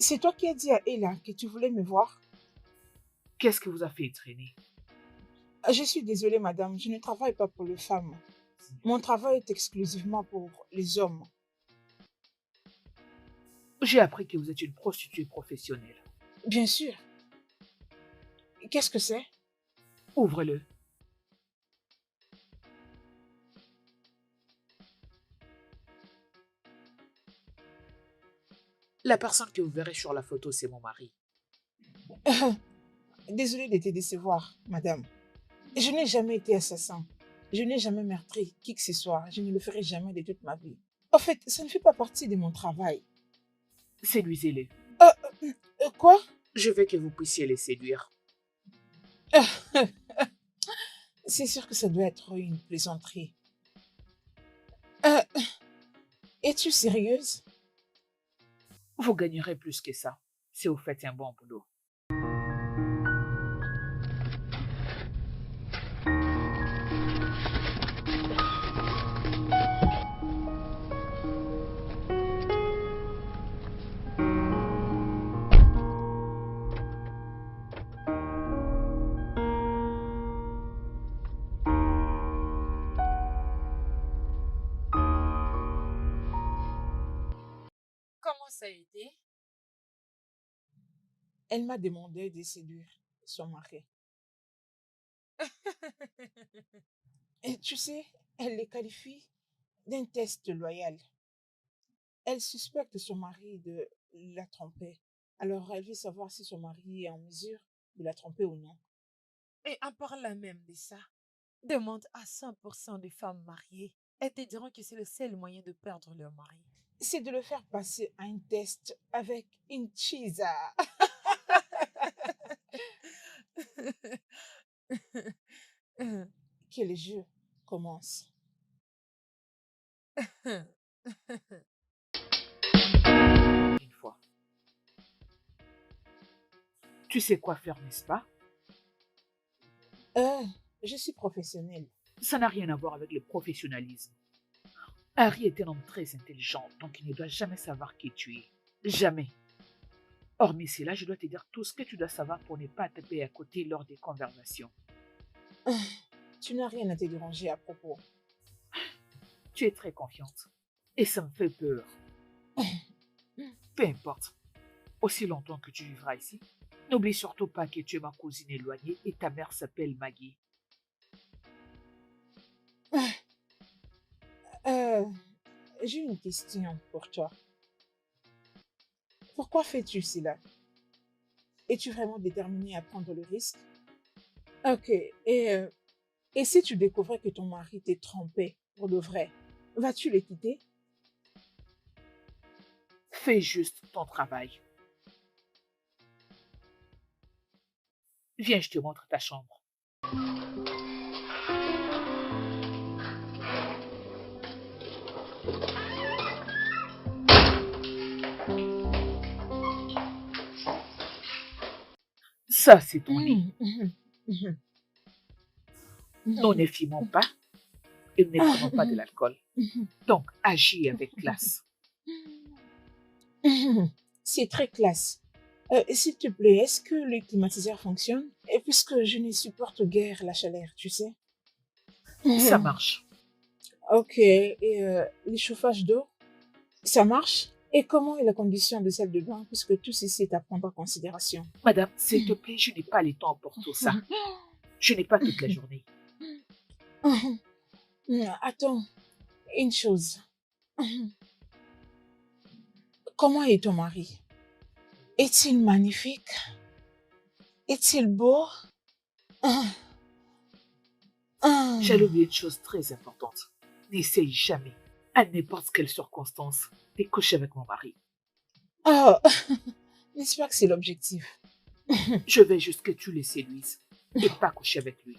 C'est toi qui as dit à Ella que tu voulais me voir? Qu'est-ce qui vous a fait traîner? Je suis désolée, madame, je ne travaille pas pour les femmes. Mon travail est exclusivement pour les hommes. J'ai appris que vous êtes une prostituée professionnelle. Bien sûr. Qu'est-ce que c'est? Ouvrez-le. La personne que vous verrez sur la photo, c'est mon mari. Désolée de te décevoir, madame. Je n'ai jamais été assassin. Je n'ai jamais meurtri qui que ce soit. Je ne le ferai jamais de toute ma vie. En fait, ça ne fait pas partie de mon travail. Séduisez-le. Euh, quoi? Je veux que vous puissiez les séduire. C'est sûr que ça doit être une plaisanterie. Euh, Es-tu sérieuse? Vous gagnerez plus que ça si vous faites un bon boulot. Comment ça a été? Elle m'a demandé de séduire son mari. Et tu sais, elle les qualifie d'un test loyal. Elle suspecte son mari de la tromper. Alors elle veut savoir si son mari est en mesure de la tromper ou non. Et en parlant même de ça, demande à 100% des femmes mariées. Elles te diront que c'est le seul moyen de perdre leur mari. C'est de le faire passer à un test avec une chisa. Que le jeu commence. Une fois. Tu sais quoi faire, n'est-ce pas? Euh, je suis professionnelle. Ça n'a rien à voir avec le professionnalisme. Harry est un homme très intelligent, donc il ne doit jamais savoir qui tu es. Jamais. Hormis cela, je dois te dire tout ce que tu dois savoir pour ne pas taper à côté lors des conversations. Tu n'as rien à te déranger à propos. Tu es très confiante. Et ça me fait peur. Peu importe. Aussi longtemps que tu vivras ici, n'oublie surtout pas que tu es ma cousine éloignée et ta mère s'appelle Maggie. Euh, j'ai une question pour toi. Pourquoi fais-tu cela? Es-tu vraiment déterminée à prendre le risque? Ok, et si tu découvrais que ton mari t'est trompé pour de vrai, vas-tu le quitter? Fais juste ton travail. Viens, je te montre ta chambre. Ça, c'est ton lit. Nous ne fumons pas et nous ne prenons pas de l'alcool. Donc, agis avec classe. C'est très classe. S'il te plaît, est-ce que le climatiseur fonctionne? Et puisque je ne supporte guère la chaleur, tu sais. Ça marche. Ok, et le chauffage d'eau, ça marche? Et comment est la condition de celle de bain, puisque tout ceci est à prendre en considération? Madame, s'il te plaît, je n'ai pas le temps pour tout ça. Je n'ai pas toute la journée. Attends, une chose. Comment est ton mari? Est-il magnifique? Est-il beau? J'allais oublier une chose très importante. N'essaye jamais, à n'importe quelle circonstance, de coucher avec mon mari. Oh, n'est-ce pas que c'est l'objectif? Je veux juste que tu le séduises et pas coucher avec lui.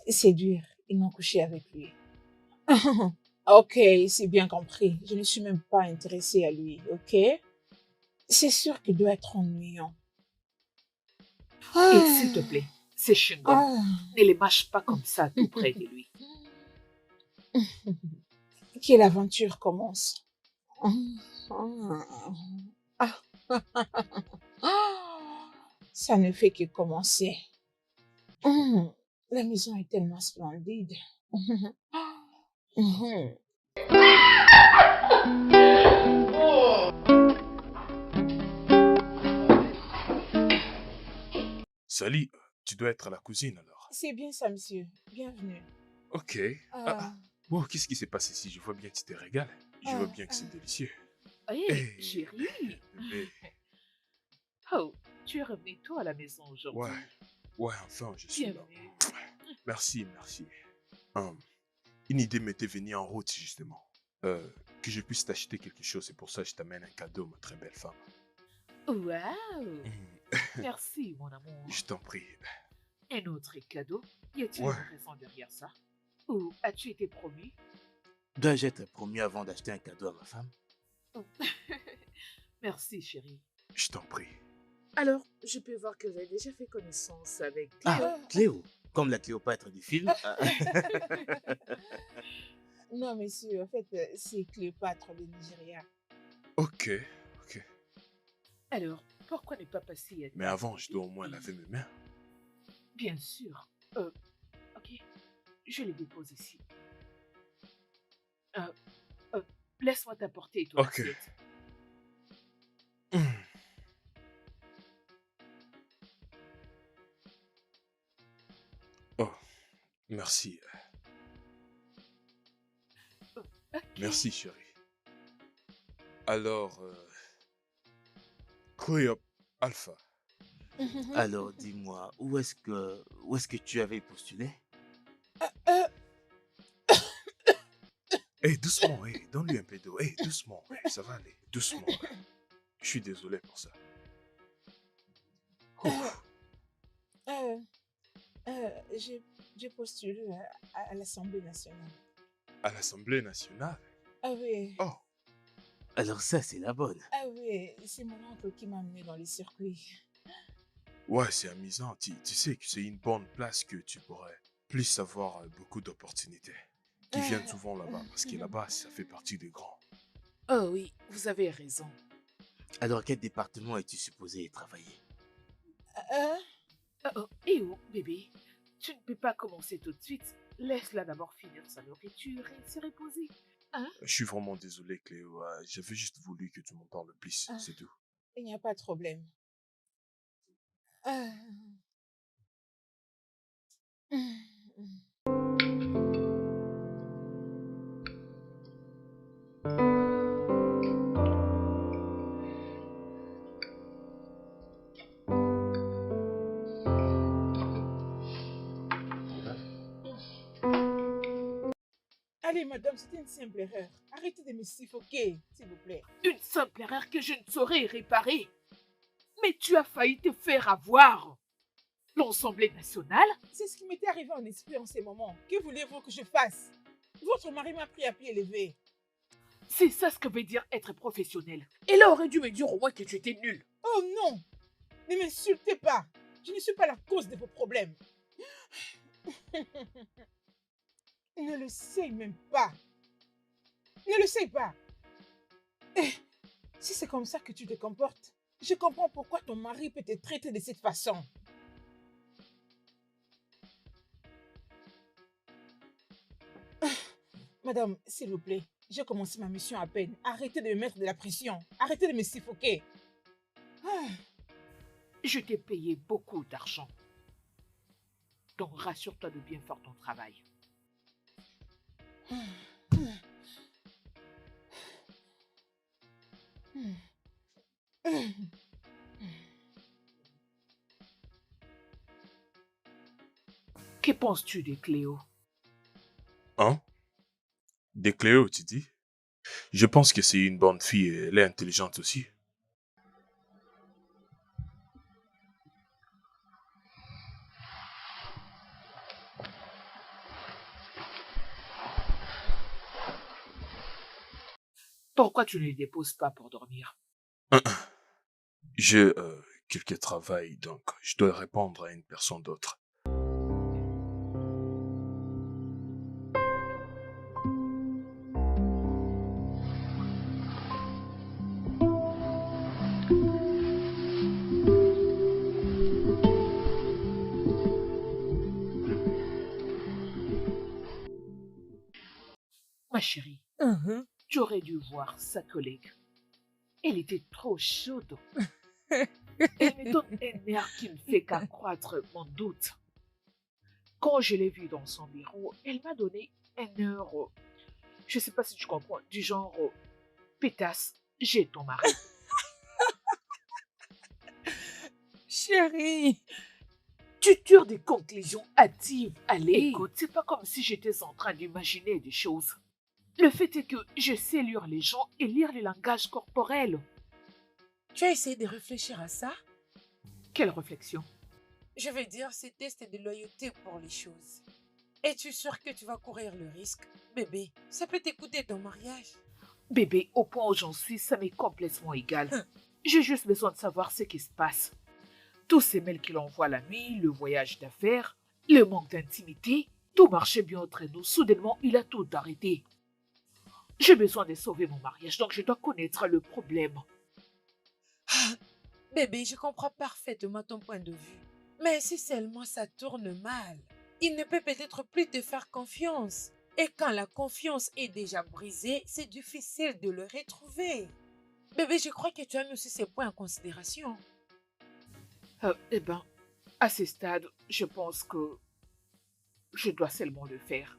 Séduire et non coucher avec lui. Ok, c'est bien compris. Je ne suis même pas intéressée à lui, ok? C'est sûr qu'il doit être ennuyant. Et s'il te plaît, ces chewing-gums, Ah. ne les mâche pas comme ça tout près de lui. Que l'aventure commence. Ah, ça ne fait que commencer. Hum, La maison est tellement splendide. Hum. Sally, tu dois être à la cuisine alors. C'est bien ça, monsieur. Bienvenue. Ok. Ah, Bon, qu'est-ce qui s'est passé ici? Je vois bien que tu te régales. Je vois ah, bien que ah. c'est délicieux. Hé, Hé, chérie. bébé. Oh, tu es revenu tôt à la maison Ouais, aujourd'hui. ouais, enfin, je suis là. Bienvenue. Merci, merci. Hum, une idée m'était venue en route, justement. Que je puisse t'acheter quelque chose, c'est pour ça que je t'amène un cadeau, ma très belle femme. Waouh. Hum, Merci, mon amour. Je t'en prie. Un autre cadeau? Y a-t-il Ouais. une raison derrière ça? Ou as-tu été promu? Dois-je être promu avant d'acheter un cadeau à ma femme? Merci, chérie. Je t'en prie. Alors, je peux voir que vous avez déjà fait connaissance avec Ah, Cléo. Cléo, comme la Cléopâtre du film. Non, monsieur, en fait, c'est Cléopâtre de Nigeria. Ok, ok. Alors, pourquoi ne pas passer à Mais table avant, je dois au moins laver mes mains. Bien sûr. Ok, je les dépose ici. Euh, Laisse-moi t'apporter ton Ok. assiette. Hum. Oh, merci. Ok. Merci, chérie. Alors, Cléop Alpha. Alors, dis-moi, où est-ce que tu avais postulé? Euh, Hé, doucement, hé, donne-lui un peu d'eau. Hé, doucement, hé, ça va aller. Doucement. Je suis désolé pour ça. Ouf. euh, j'ai postulé à l'Assemblée nationale. À l'Assemblée nationale? Ah oui, Oh, Alors ça, c'est la bonne. ah oui, c'est mon oncle qui m'a amené dans les circuits. ouais, c'est amusant. Tu sais que c'est une bonne place que tu pourrais plus avoir beaucoup d'opportunités qui viennent souvent là-bas. Parce que là-bas, ça fait partie des grands. Oh oui, vous avez raison. Alors, quel département es-tu supposé travailler? Oh, bébé, tu ne peux pas commencer tout de suite. Laisse-la d'abord finir sa nourriture et se reposer. Hein? Je suis vraiment désolé, Cléo. J'avais juste voulu que tu m'en parles plus, Ah, c'est tout. il n'y a pas de problème. Ah, Allez, madame, c'était une simple erreur. Arrêtez de me suffoquer, s'il vous plaît. Une simple erreur que je ne saurais réparer. Mais tu as failli te faire avoir. L'Assemblée nationale? C'est ce qui m'était arrivé en esprit en ces moments. Que voulez-vous que je fasse? Votre mari m'a pris à pied levé. C'est ça ce que veut dire être professionnel. Elle aurait dû me dire au moins que tu étais nul. Oh non! Ne m'insultez pas. Je ne suis pas la cause de vos problèmes. Ne le sais même pas. Ne le sais pas. Eh, si c'est comme ça que tu te comportes, je comprends pourquoi ton mari peut te traiter de cette façon. Madame, s'il vous plaît, j'ai commencé ma mission à peine. Arrêtez de me mettre de la pression. Arrêtez de me suffoquer. Ah, Je t'ai payé beaucoup d'argent. Donc rassure-toi de bien faire ton travail. Que penses-tu de Cléo? Hein? Des Cléo, tu dis? Je pense que c'est une bonne fille et elle est intelligente aussi. Pourquoi tu ne les déposes pas pour dormir? J'ai quelques travail, donc je dois répondre à une personne d'autre. chérie, Mhm. tu aurais dû voir sa collègue. Elle était trop chaude. Elle me donne un air qui ne fait qu'accroître mon doute. Quand je l'ai vue dans son bureau, elle m'a donné un air, je ne sais pas si tu comprends, du genre, pétasse, j'ai ton mari. Chérie. Tu tires des conclusions hâtives. Allez. Écoute, c'est pas comme si j'étais en train d'imaginer des choses. Le fait est que je sais lire les gens et lire le langage corporel. Tu as essayé de réfléchir à ça? Quelle réflexion. Je veux dire, ces tests de loyauté pour les choses. Es-tu sûr que tu vas courir le risque? Bébé, ça peut t'écouter ton mariage. Bébé, au point où j'en suis, ça m'est complètement égal. J'ai juste besoin de savoir ce qui se passe. Tous ces mails qu'il envoie la nuit, le voyage d'affaires, le manque d'intimité, tout marchait bien entre nous. Soudainement, il a tout arrêté. J'ai besoin de sauver mon mariage, donc je dois connaître le problème. Bébé, je comprends parfaitement ton point de vue. Mais si seulement ça tourne mal, il ne peut peut-être plus te faire confiance. Et quand la confiance est déjà brisée, c'est difficile de le retrouver. Bébé, je crois que tu as mis aussi ces points en considération. Eh ben, à ce stade, je pense que je dois seulement le faire.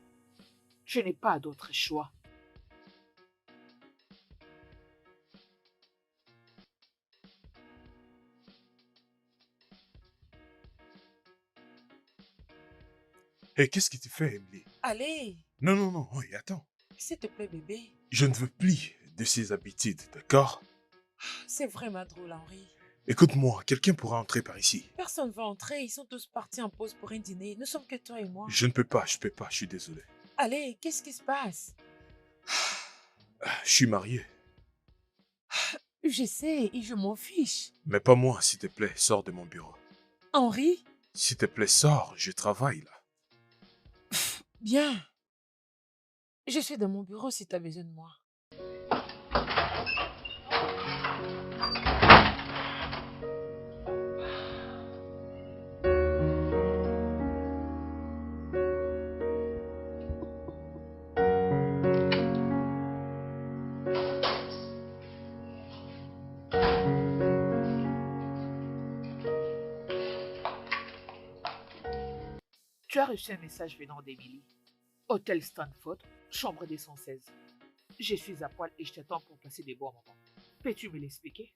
Je n'ai pas d'autre choix. Hé, qu'est-ce que tu fais, Emily? Allez, Non, non, non, oui, attends. s'il te plaît, bébé. Je ne veux plus de ces habitudes, d'accord? C'est vraiment drôle, Henri. Écoute-moi, quelqu'un pourra entrer par ici. Personne ne va entrer, ils sont tous partis en pause pour un dîner. Nous sommes que toi et moi. Je ne peux pas, je suis désolé. Allez, qu'est-ce qui se passe? Je suis marié. Je sais et je m'en fiche. Mais pas moi, s'il te plaît, sors de mon bureau. Henri, S'il te plaît, sors, je travaille là. bien. Je suis dans mon bureau si tu as besoin de moi. Tu as reçu un message venant d'Emily. Hôtel Stanford, chambre des 116. Je suis à poil et je t'attends pour passer des bons moments. Peux-tu me l'expliquer?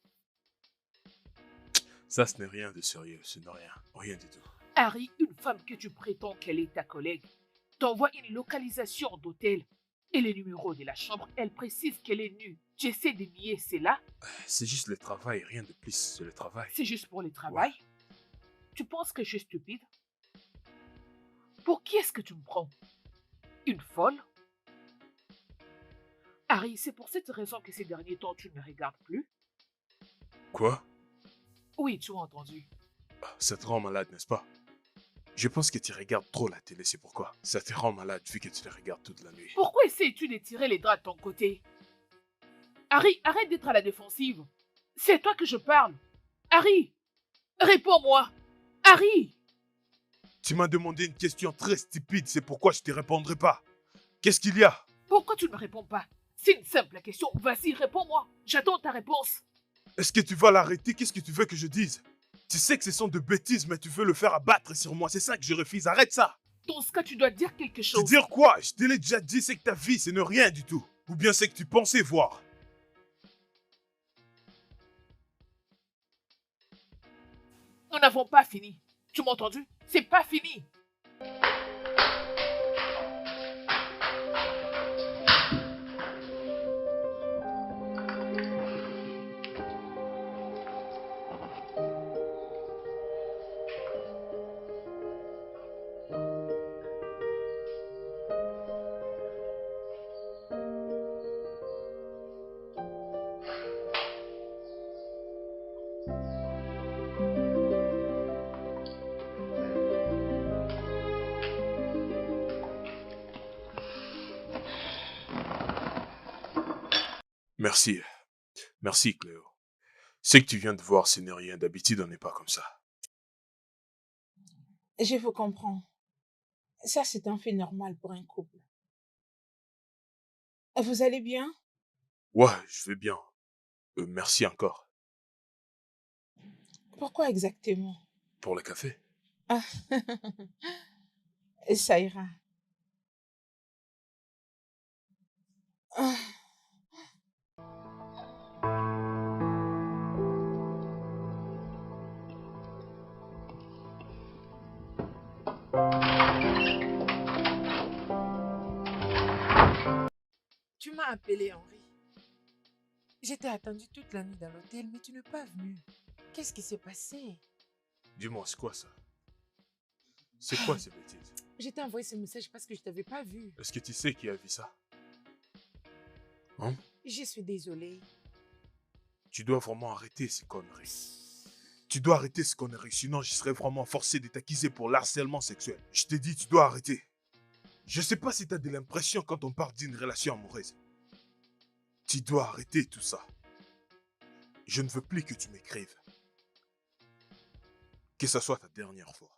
Ça, ce n'est rien de sérieux, ce n'est rien. Rien du tout. Harry, une femme que tu prétends qu'elle est ta collègue, t'envoie une localisation d'hôtel et le numéro de la chambre. Elle précise qu'elle est nue. Tu essaies de nier cela? C'est juste le travail, rien de plus, c'est le travail. C'est juste pour le travail? Tu penses que je suis stupide? Pour qui est-ce que tu me prends? Une folle? Harry, c'est pour cette raison que ces derniers temps tu ne me regardes plus? Quoi? Oui, tu as entendu. Ça te rend malade, n'est-ce pas? Je pense que tu regardes trop la télé, c'est pourquoi. Ça te rend malade vu que tu la regardes toute la nuit. Pourquoi essaies-tu de tirer les draps de ton côté? Harry, arrête d'être à la défensive. C'est à toi que je parle. Harry, réponds-moi. Harry! Tu m'as demandé une question très stupide, c'est pourquoi je te répondrai pas. Qu'est-ce qu'il y a? Pourquoi tu ne me réponds pas? C'est une simple question. Vas-y, réponds-moi. J'attends ta réponse. Est-ce que tu vas l'arrêter? Qu'est-ce que tu veux que je dise? Tu sais que ce sont de bêtises, mais tu veux le faire abattre sur moi. C'est ça que je refuse. Arrête ça! Dans ce cas, tu dois dire quelque Tu chose. dire quoi? Je te l'ai déjà dit, c'est que ta vie, ce n'est rien du tout. Ou bien c'est que tu pensais voir. Nous n'avons pas fini. Tu m'as entendu? C'est pas fini. Merci. Merci, Cléo. Ce que tu viens de voir, ce n'est rien. D'habitude, on n'est pas comme ça. Je vous comprends. Ça, c'est un fait normal pour un couple. Vous allez bien? Ouais, je vais bien. Merci encore. Pourquoi exactement? Pour le café? Ah, ça ira. Ah, Tu m'as appelé, Henri. J'étais attendu toute la nuit dans l'hôtel, mais tu n'es pas venu. Qu'est-ce qui s'est passé? Dis-moi, c'est quoi ça? C'est quoi ces bêtises? Je t'ai envoyé ce message parce que je t'avais pas vu. Est-ce que tu sais qui a vu ça? Hein? Je suis désolée. Tu dois vraiment arrêter ces conneries. Tu dois arrêter ces conneries, sinon je serais vraiment forcé de t'accuser pour l'harcèlement sexuel. Je t'ai dit, tu dois arrêter. Je sais pas si t'as de l'impression quand on parle d'une relation amoureuse. Tu dois arrêter tout ça. Je ne veux plus que tu m'écrives. Que ce soit ta dernière fois.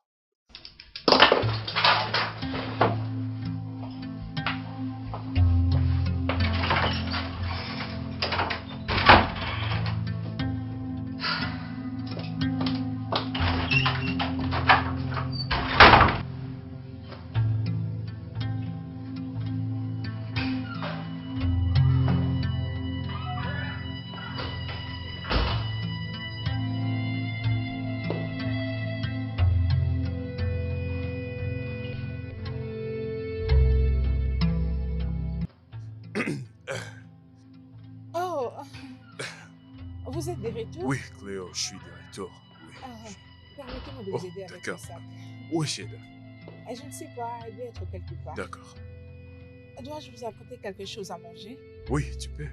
oh, vous êtes de retour? Oui, Cléo, je suis de retour. Oui. Ah, permettez-moi de Oh, vous aider avec le d'accord. sac. Oui, Sheda. Je ne sais pas, il doit être quelque part. D'accord. Dois-je vous apporter quelque chose à manger? Oui, tu peux.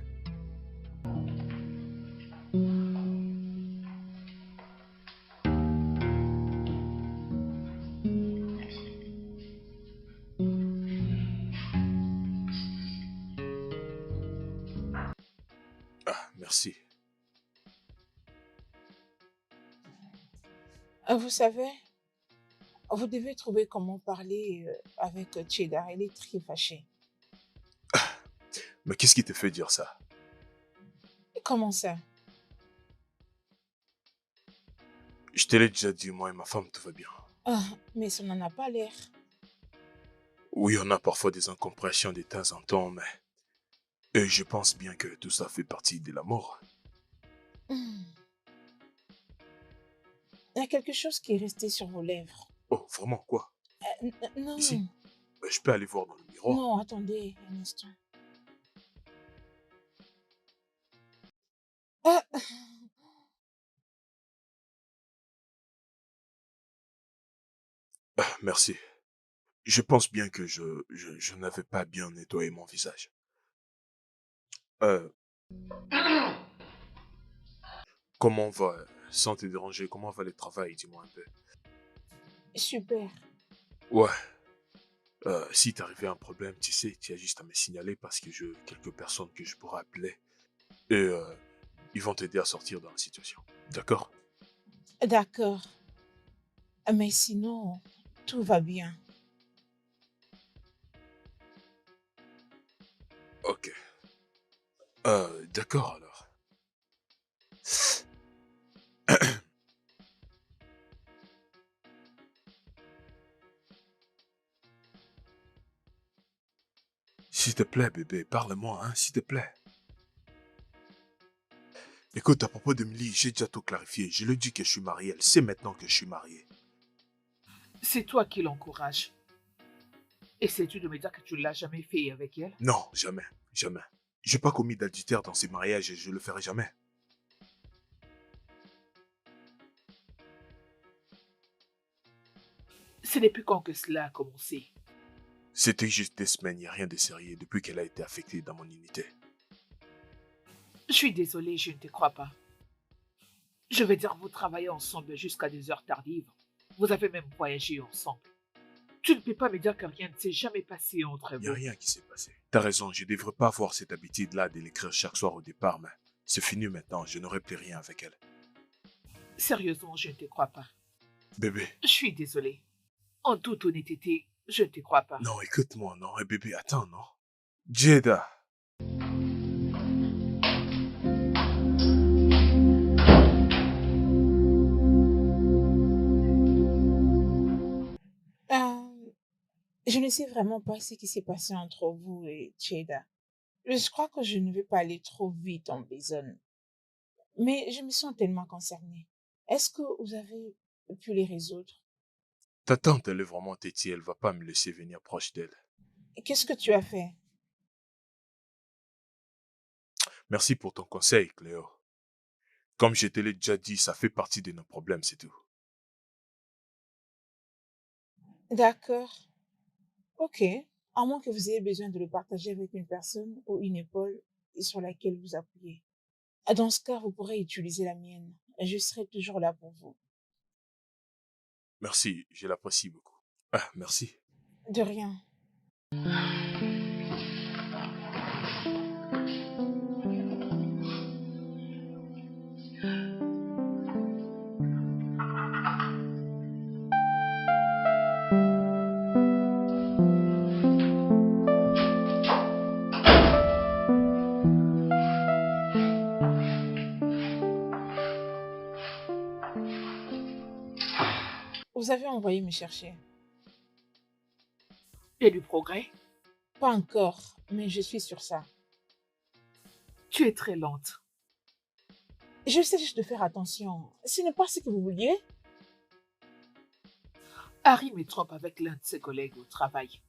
Ah, merci. Vous savez, vous devez trouver comment parler avec Cheddar. Elle est très fâchée. Mais qu'est-ce qui te fait dire ça? Comment ça? Je te l'ai déjà dit, moi et ma femme, tout va bien. Ah, mais ça n'en a pas l'air. Oui, on a parfois des incompréhensions de temps en temps, mais... Et je pense bien que tout ça fait partie de l'amour. Hmm. Il y a quelque chose qui est resté sur vos lèvres. Oh, vraiment, quoi? Non, Ici? Ben, je peux aller voir dans le miroir. non, attendez un instant. Ah, Ah, merci. Je pense bien que je n'avais pas bien nettoyé mon visage. Euh, comment va, sans te déranger, comment va le travail, dis-moi un peu. super. Ouais, si t'arrivait un problème, tu sais, tu as juste à me signaler parce que j'ai quelques personnes que je pourrais appeler. Et ils vont t'aider à sortir dans la situation. D'accord? D'accord. Mais sinon, tout va bien. Ok. D'accord alors. S'il te plaît, bébé, parle-moi, hein, s'il te plaît. Écoute, à propos d'Emily, j'ai déjà tout clarifié. Je lui dis que je suis marié. Elle sait maintenant que je suis marié. C'est toi qui l'encourage. Essaies-tu de me dire que tu ne l'as jamais fait avec elle? Non, jamais, jamais. J'ai pas commis d'adultère dans ces mariages et je le ferai jamais. C'est depuis quand que cela a commencé? C'était juste des semaines, y a rien de sérieux depuis qu'elle a été affectée dans mon unité. Je suis désolée, je ne te crois pas. Je veux dire, vous travaillez ensemble jusqu'à des heures tardives. Vous avez même voyagé ensemble. Tu ne peux pas me dire que rien ne s'est jamais passé entre Y a vous. rien qui s'est passé. T'as raison, je devrais pas avoir cette habitude-là de l'écrire chaque soir au départ, mais c'est fini maintenant, je n'aurai plus rien avec elle. Sérieusement, je ne te crois pas. Bébé, Je suis désolée. En toute honnêteté, je ne te crois pas. non, écoute-moi, non, bébé, attends, non. Jeda, Je ne sais vraiment pas ce qui s'est passé entre vous et Cheda. Je crois que je ne vais pas aller trop vite en besogne. Mais je me sens tellement concernée. Est-ce que vous avez pu les résoudre? Ta tante, elle est vraiment têtue, elle va pas me laisser venir proche d'elle. Qu'est-ce que tu as fait? Merci pour ton conseil, Cléo. Comme je te l'ai déjà dit, ça fait partie de nos problèmes, c'est tout. D'accord. Ok. À moins que vous ayez besoin de le partager avec une personne ou une épaule sur laquelle vous appuyez. Dans ce cas, vous pourrez utiliser la mienne. Je serai toujours là pour vous. Merci, je l'apprécie beaucoup. Ah, merci. De rien. Vous avez envoyé me chercher. Il y a du progrès. Pas encore, mais je suis sur ça. Tu es très lente. Je sais juste de faire attention. Ce n'est pas ce que vous vouliez. Harry me trompe avec l'un de ses collègues au travail.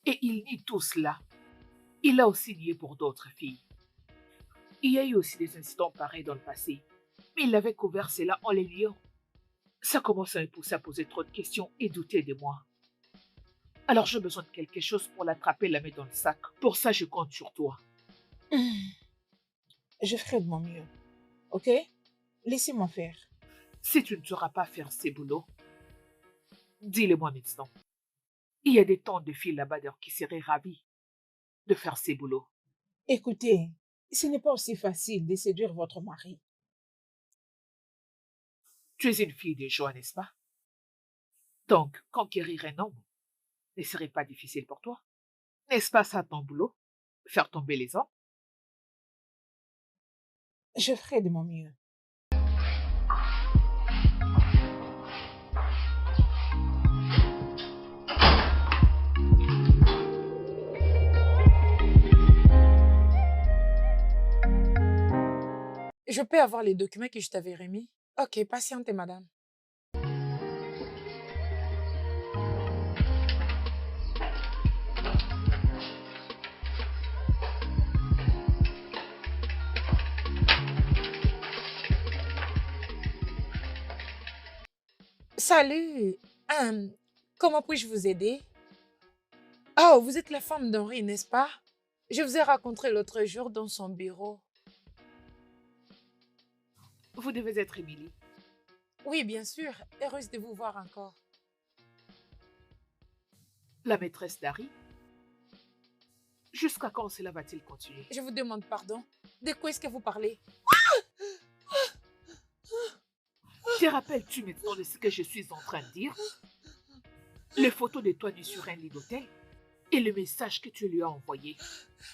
Et il nie tout cela. Il a aussi nié pour d'autres filles. Il y a eu aussi des incidents pareils dans le passé. Mais il avait couvert cela en les niant. Ça commence à me pousser à poser trop de questions et douter de moi. Alors j'ai besoin de quelque chose pour l'attraper et la mettre dans le sac. Pour ça, je compte sur toi. Je ferai de mon mieux. Ok? Laissez-moi faire. Si tu ne sauras pas faire ces boulots, dis-le-moi maintenant. Il y a des tonnes de filles là-bas d'ailleurs qui seraient ravies de faire ces boulots. Écoutez, ce n'est pas aussi facile de séduire votre mari. Tu es une fille de joie, n'est-ce pas? Donc, conquérir un homme ne serait pas difficile pour toi. N'est-ce pas ça ton boulot? Faire tomber les hommes? Je ferai de mon mieux. Je peux avoir les documents que je t'avais remis? Ok, patientez, madame. Salut. Comment puis-je vous aider? Oh, vous êtes la femme d'Henri, n'est-ce pas? Je vous ai rencontré l'autre jour dans son bureau. Vous devez être Émilie. Oui, bien sûr. Heureuse de vous voir encore. La maîtresse d'Harry. Jusqu'à quand cela va-t-il continuer? Je vous demande pardon. De quoi est-ce que vous parlez? Te rappelles-tu maintenant de ce que je suis en train de dire? Les photos de toi nues sur un lit d'hôtel et le message que tu lui as envoyé.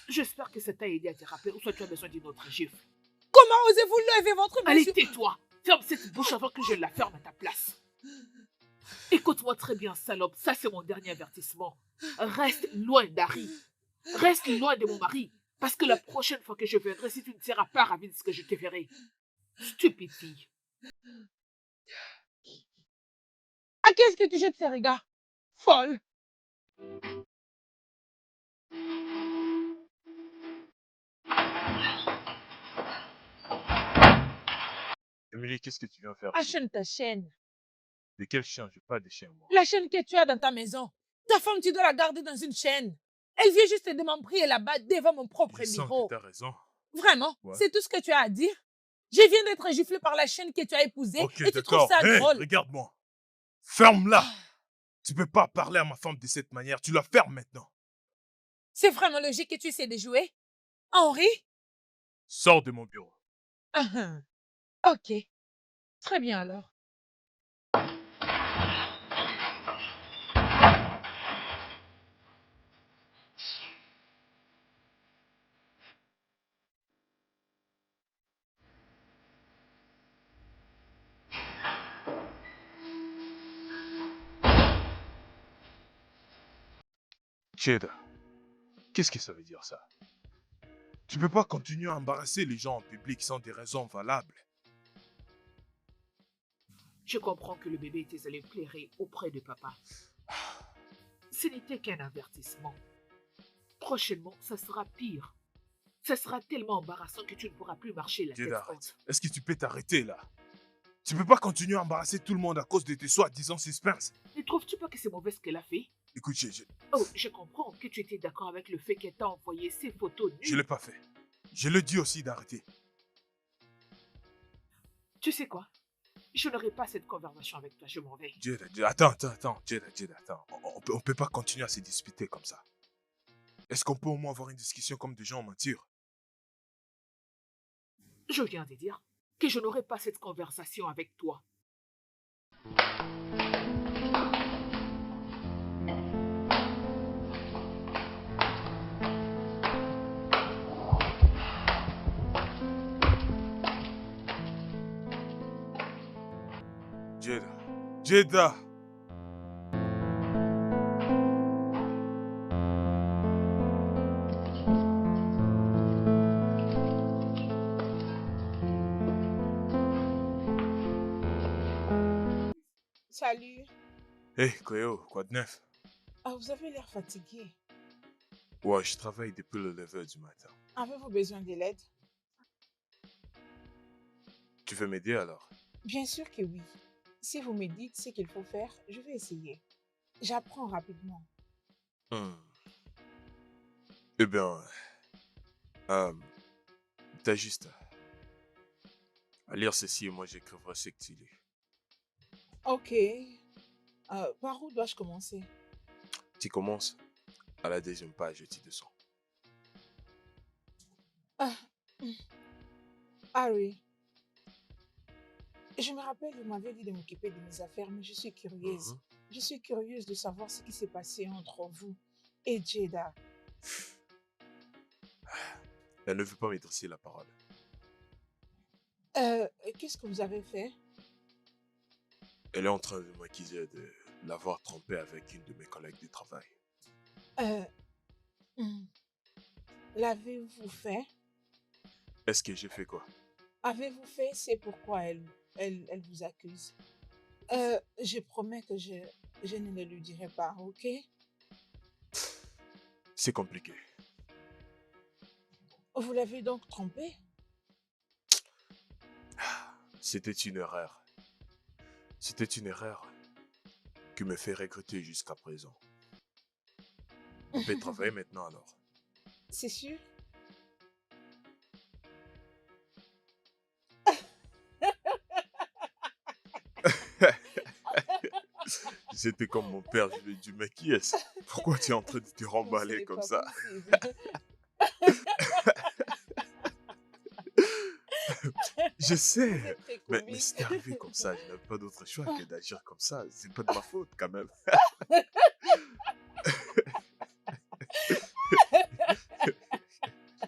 J'espère que ça t'a aidé à te rappeler ou soit tu as besoin d'une autre gifle. Comment osez-vous lever votre main Allez, sur... tais-toi! Ferme cette bouche avant que je la ferme à ta place. Écoute-moi très bien, salope. Ça, c'est mon dernier avertissement. Reste loin d'Harry. Reste loin de mon mari. Parce que la prochaine fois que je viendrai, si tu ne seras pas ravi de ce que je te verrai. Stupide fille. À qui est-ce que tu jettes ces regards? Folle. Émilie, qu'est-ce que tu viens faire? Achète ta chaîne. De quel chien? J'ai pas de chien, moi. La chaîne que tu as dans ta maison. Ta femme, tu dois la garder dans une chaîne. Elle vient juste de m'emprier là-bas devant mon propre Je sens bureau. que t'as raison. Vraiment? Ouais. C'est tout ce que tu as à dire? Je viens d'être giflée par la chaîne que tu as épousée Ok, et tu trouves d'accord. ça Hey, drôle. regarde-moi. Ferme-la. Tu peux pas parler à ma femme de cette manière. Tu la fermes maintenant. C'est vraiment logique que tu essaies de jouer? Henri? Sors de mon bureau. Ok. Très bien alors. Jada, qu'est-ce que ça veut dire ça? Tu peux pas continuer à embarrasser les gens en public sans des raisons valables. Je comprends que le bébé était allé pleurer auprès de papa. Ce n'était qu'un avertissement. Prochainement, ça sera pire. Ça sera tellement embarrassant que tu ne pourras plus marcher la tête Jada, arrête. haute. Est-ce que tu peux t'arrêter là? Tu peux pas continuer à embarrasser tout le monde à cause de tes soi-disant suspense. Ne trouves-tu pas que c'est mauvais ce qu'elle a fait? Écoute, Oh, je comprends que tu étais d'accord avec le fait qu'elle t'a envoyé ces photos je nues. l'ai pas fait. Je le dis aussi d'arrêter. Tu sais quoi? Je n'aurai pas cette conversation avec toi, je m'en vais. Jada, attends. Jada, attends. On peut pas continuer à se disputer comme ça. Est-ce qu'on peut au moins avoir une discussion comme des gens matures? Je viens de dire que je n'aurai pas cette conversation avec toi. Jada. Salut. Hey, Cléo, quoi de neuf? Ah, vous avez l'air fatigué. Ouais, je travaille depuis le lever du matin. Avez-vous besoin de l'aide? Tu veux m'aider alors? Bien sûr que oui. Si vous me dites ce qu'il faut faire, je vais essayer. J'apprends rapidement. Eh bien, t'as juste à lire ceci et moi j'écrirai ce que tu lis. Ok. Par où dois-je commencer? Tu commences à la deuxième page et tu descends. Ah, Harry, je me rappelle, vous m'avez dit de m'occuper de mes affaires, mais je suis curieuse. Je suis curieuse de savoir ce qui s'est passé entre vous et Jada. Elle ne veut pas m'adresser la parole. Qu'est-ce que vous avez fait? Elle est en train de m'accuser de l'avoir trompé avec une de mes collègues de travail. Hmm. L'avez-vous fait? Est-ce que j'ai fait quoi? Avez-vous fait? C'est pourquoi elle vous accuse. Je promets que je ne le lui dirai pas, ok? C'est compliqué. Vous l'avez donc trompé? C'était une erreur. C'était une erreur qui me fait regretter jusqu'à présent. On peut travailler maintenant alors. C'est sûr? C'était comme mon père, je lui ai dit, mais qui est-ce? Pourquoi tu es en train de te Ce remballer n'est comme pas ça? possible. Je Vous sais, êtes très mais comique. c'est arrivé comme ça, je n'avais pas d'autre choix que d'agir comme ça. C'est pas de ma faute quand même.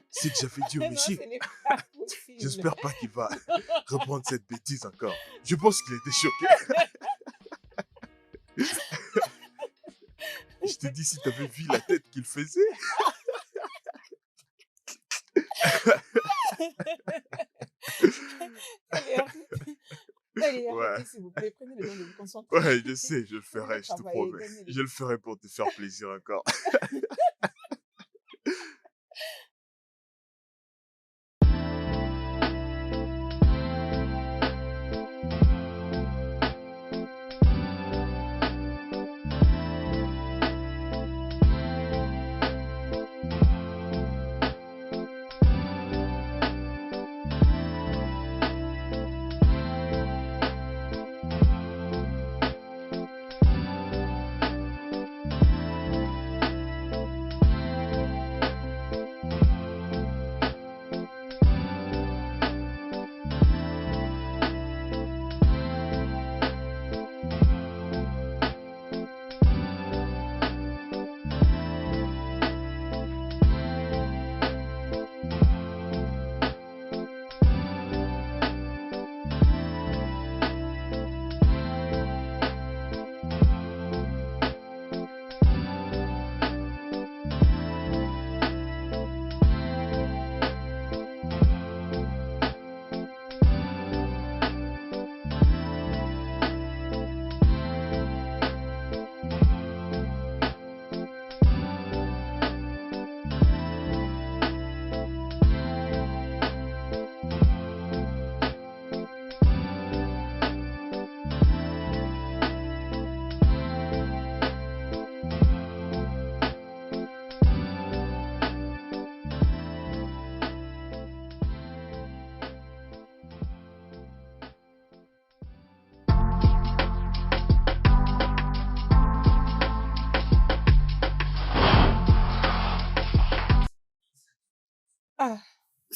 C'est que j'avais dit au Non, monsieur. ce n'est pas possible. J'espère pas qu'il va reprendre cette bêtise encore. Je pense qu'il était choqué. Je t'ai dit si t'avais vu la tête qu'il faisait. Allez, arrêtez. Allez, Ouais. arrêtez, s'il vous plaît. Prenez le temps de vous concentrer. Ouais, je sais, je le Vous devez ferai, je te travailler, promets. gagnez Je le ferai pour te faire plaisir encore.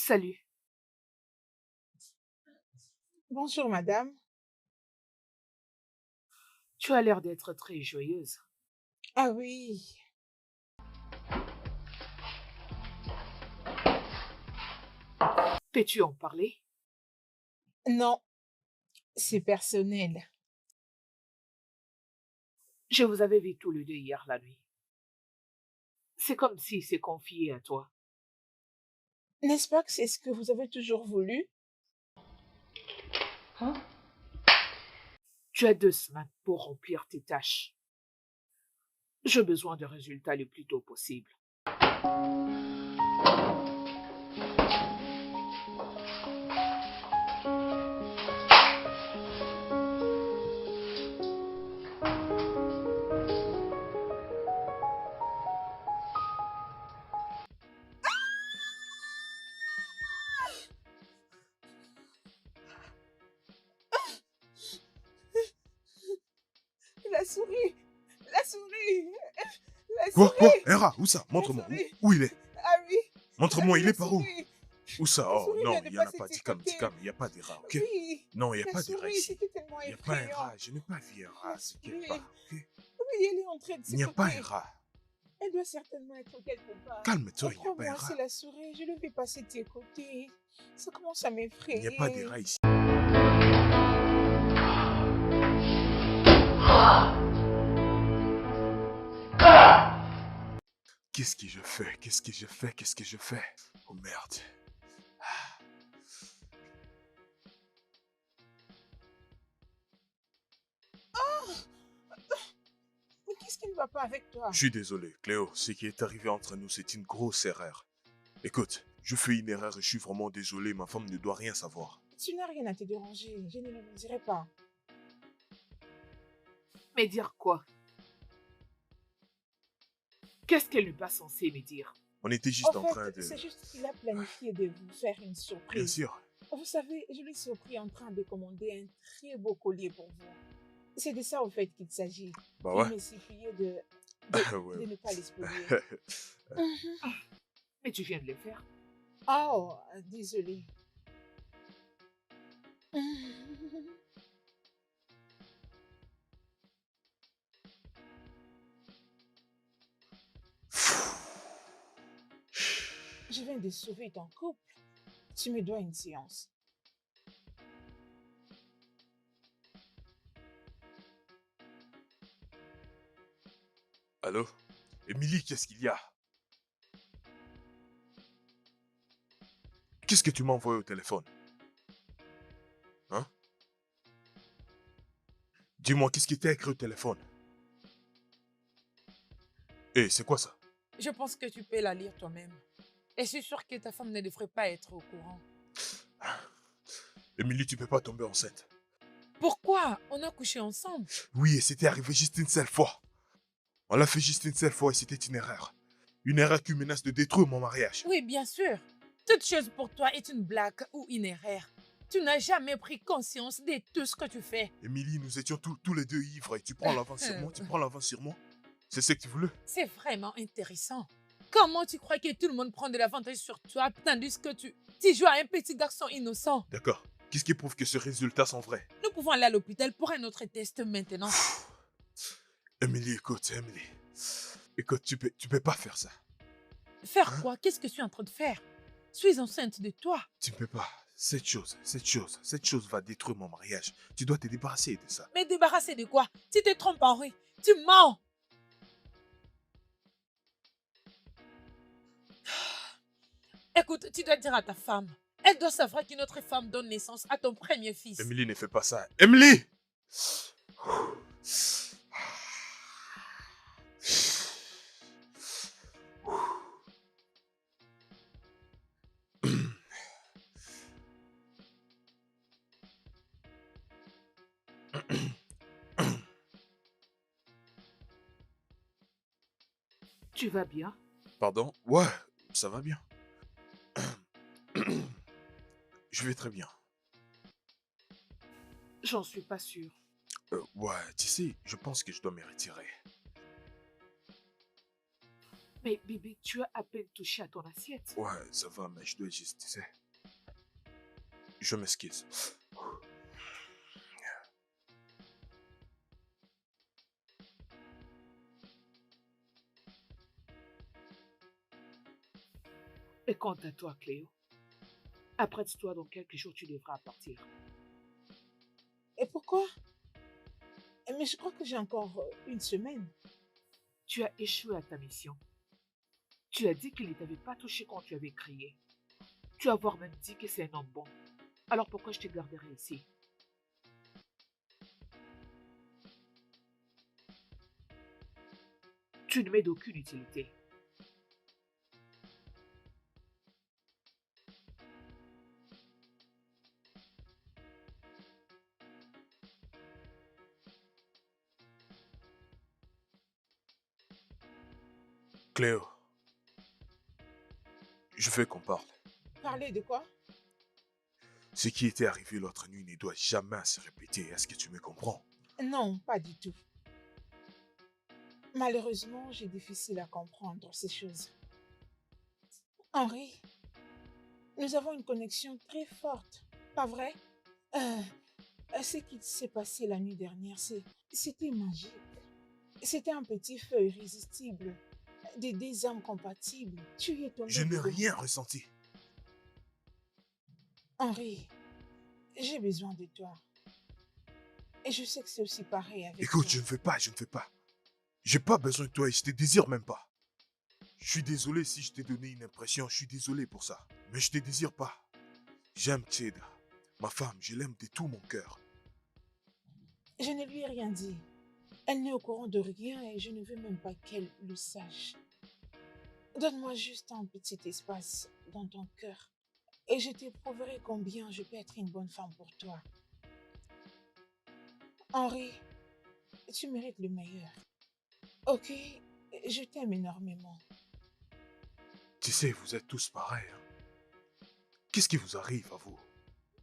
Salut. Bonjour, madame. Tu as l'air d'être très joyeuse. Ah oui, Peux-tu en parler? non, c'est personnel. Je vous avais vu tous les deux hier la nuit. C'est comme s'il s'est confié à toi. N'est-ce pas que c'est ce que vous avez toujours voulu? Tu as 2 semaines pour remplir tes tâches. J'ai besoin de résultats le plus tôt possible. La souris! La souris! La Quoi? souris! Hera, où ça? La Montre-moi. souris! Où il est? Ah oui! Montre-moi, il La est par où? souris! Où ça? La Oh souris non, vient il de n'y en a passer pas. de tes Dis côtés. calme, il n'y a pas d'Hera, ok? Oui! Non, il n'y a La pas d'Hera souris, ici. c'était tellement Il n'y a pas effrayant. Hera, je n'ai pas vu Hera, La t'inquiète souris. pas, ok? Oui, elle est entrée de Il ce n'y a pas côté. Hera. Elle doit certainement être quelque part. Calme-toi, Oh, il n'y a pas crois-moi, Hera. c'est la souris. Je le fais passer de tes côtés. Ça commence à Il n'y a m'effrayer. pas d'Hera ici. Qu'est-ce que je fais? Qu'est-ce que je fais? Qu'est-ce que je fais? Oh merde. Mais qu'est-ce qui ne va pas avec toi? Je suis désolé, Cléo. Ce qui est arrivé entre nous, c'est une grosse erreur. Écoute, je fais une erreur et je suis vraiment désolé. Ma femme ne doit rien savoir. Tu n'as rien à te déranger. Je ne le dirai pas. Mais dire quoi? Qu'est-ce qu'elle n'est pas censée me dire? On était juste En en train fait, de... c'est juste qu'il a planifié de vous faire une Bien surprise. sûr. Vous savez, je l'ai surpris en train de commander un très beau collier pour vous. C'est de ça, au fait, qu'il s'agit. Bah Il ouais. me suppliait de Ouais. ne pas l'exposer. Mais tu viens de le faire. Oh, désolé. Je viens de sauver ton couple. Tu me dois une séance. Allô? Émilie, qu'est-ce qu'il y a? Qu'est-ce que tu m'as envoyé au téléphone? Hein? Dis-moi, qu'est-ce qui t'a écrit au téléphone? Eh, c'est quoi ça? Je pense que tu peux la lire toi-même. Et je suis sûre que ta femme ne devrait pas être au courant. Émilie, tu peux pas tomber enceinte. Pourquoi? On a couché ensemble. Oui, et c'était arrivé juste une seule fois. On l'a fait juste une seule fois et c'était une erreur. Une erreur qui menace de détruire mon mariage. Oui, bien sûr. Toute chose pour toi est une blague ou une erreur. Tu n'as jamais pris conscience de tout ce que tu fais. Émilie, nous étions tous les deux ivres et tu prends l'avance sur moi, tu prends l'avance sur moi. C'est ce que tu voulais? C'est vraiment intéressant. Comment tu crois que tout le monde prend de l'avantage sur toi tandis que tu joues à un petit garçon innocent? D'accord. Qu'est-ce qui prouve que ces résultats sont vrais? Nous pouvons aller à l'hôpital pour un autre test maintenant. Émilie, écoute, Émilie. Écoute, tu peux pas faire ça. Faire Hein? quoi? Qu'est-ce que je suis en train de faire? Je suis enceinte de toi. Tu ne peux pas. Cette chose va détruire mon mariage. Tu dois te débarrasser de ça. Mais débarrasser de quoi? Tu te trompes, Henri. Tu mens. Écoute, tu dois dire à ta femme. Elle doit savoir qu'une autre femme donne naissance à ton premier fils. Émilie, ne fais pas ça. Émilie! Tu vas bien? Pardon? Ouais, ça va bien. Je vais très bien. J'en suis pas sûre. Ouais, tu sais, je pense que je dois me retirer. Mais bébé, tu as à peine touché à ton assiette. Ouais, ça va, mais je dois juste, tu sais. Je m'excuse. Et quant à toi, Cléo, apprête-toi, dans quelques jours, tu devras partir. Et pourquoi? Mais je crois que j'ai encore une semaine. Tu as échoué à ta mission. Tu as dit qu'il ne t'avait pas touché quand tu avais crié. Tu as voire même dit que c'est un homme bon. Alors pourquoi je te garderai ici? Tu ne m'es d'aucune utilité. Cléo, je veux qu'on parle. Parler de quoi? Ce qui était arrivé l'autre nuit ne doit jamais se répéter. Est-ce que tu me comprends? Non, pas du tout. Malheureusement, j'ai difficile à comprendre ces choses. Henri, nous avons une connexion très forte, pas vrai? Euh, Ce qui s'est passé la nuit dernière, c'était magique. C'était un petit feu irrésistible, des âmes compatibles. Tu y es tombé Je n'ai dedans. rien ressenti. Henri, j'ai besoin de toi. Et je sais que c'est aussi pareil avec Écoute, toi. je ne veux pas, je ne veux pas. J'ai pas besoin de toi et je te désire même pas. Je suis désolé si je t'ai donné une impression, je suis désolé pour ça. Mais je te désire pas. J'aime Tcheda. Ma femme, je l'aime de tout mon cœur. Je ne lui ai rien dit. Elle n'est au courant de rien et je ne veux même pas qu'elle le sache. Donne-moi juste un petit espace dans ton cœur et je t'éprouverai combien je peux être une bonne femme pour toi. Henri, tu mérites le meilleur. Ok, je t'aime énormément. Tu sais, vous êtes tous pareils. Hein. Qu'est-ce qui vous arrive à vous?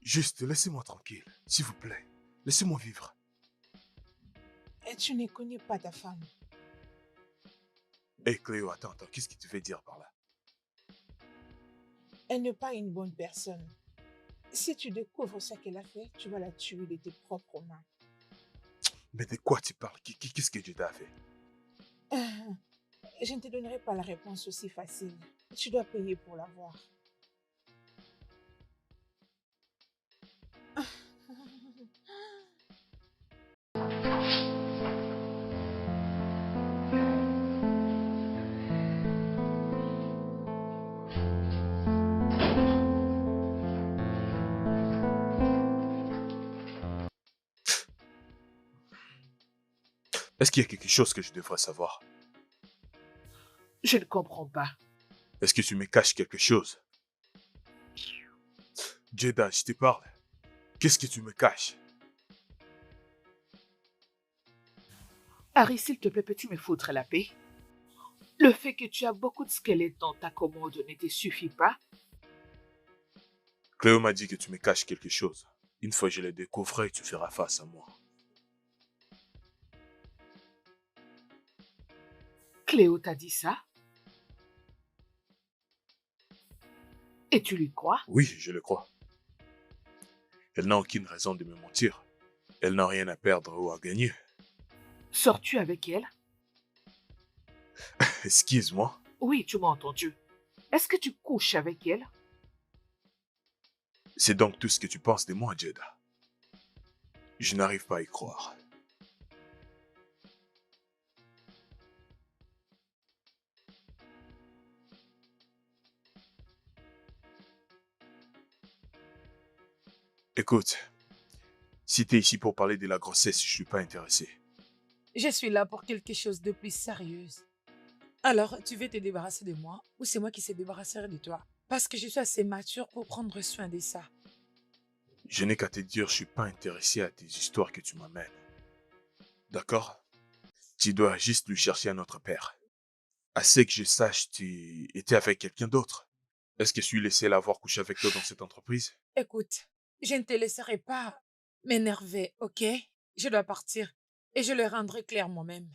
Juste, laissez-moi tranquille, s'il vous plaît. Laissez-moi vivre. Et tu ne connais pas ta femme. Hé Cléo, attends, qu'est-ce que tu veux dire par là? Elle n'est pas une bonne personne. Si tu découvres ce qu'elle a fait, tu vas la tuer de tes propres mains. Mais de quoi tu parles? Qu'est-ce que Dieu t'a fait? Je ne te donnerai pas la réponse aussi facile. Tu dois payer pour l'avoir. Est-ce qu'il y a quelque chose que je devrais savoir? Je ne comprends pas. Est-ce que tu me caches quelque chose? Jeda, je te parle. Qu'est-ce que tu me caches? Harry, s'il te plaît, peux-tu me foutre la paix? Le fait que tu as beaucoup de squelettes dans ta commode ne te suffit pas? Cléo m'a dit que tu me caches quelque chose. Une fois que je le découvrirai, tu feras face à moi. Cléo t'a dit ça? Et tu lui crois? Oui, je le crois. Elle n'a aucune raison de me mentir. Elle n'a rien à perdre ou à gagner. Sors-tu avec elle? Excuse-moi. Oui, tu m'as entendu. Est-ce que tu couches avec elle? C'est donc tout ce que tu penses de moi, Jeda. Je n'arrive pas à y croire. Écoute, si t'es ici pour parler de la grossesse, je suis pas intéressé. Je suis là pour quelque chose de plus sérieux. Alors, tu veux te débarrasser de moi ou c'est moi qui se débarrasserai de toi? Parce que je suis assez mature pour prendre soin de ça. Je n'ai qu'à te dire, je suis pas intéressé à tes histoires que tu m'amènes. D'accord? Tu dois juste lui chercher un autre père. À ce que je sache, tu étais avec quelqu'un d'autre. Est-ce que je suis laissé l'avoir couché avec toi dans cette entreprise? Écoute, je ne te laisserai pas m'énerver, ok? Je dois partir et je le rendrai clair moi-même.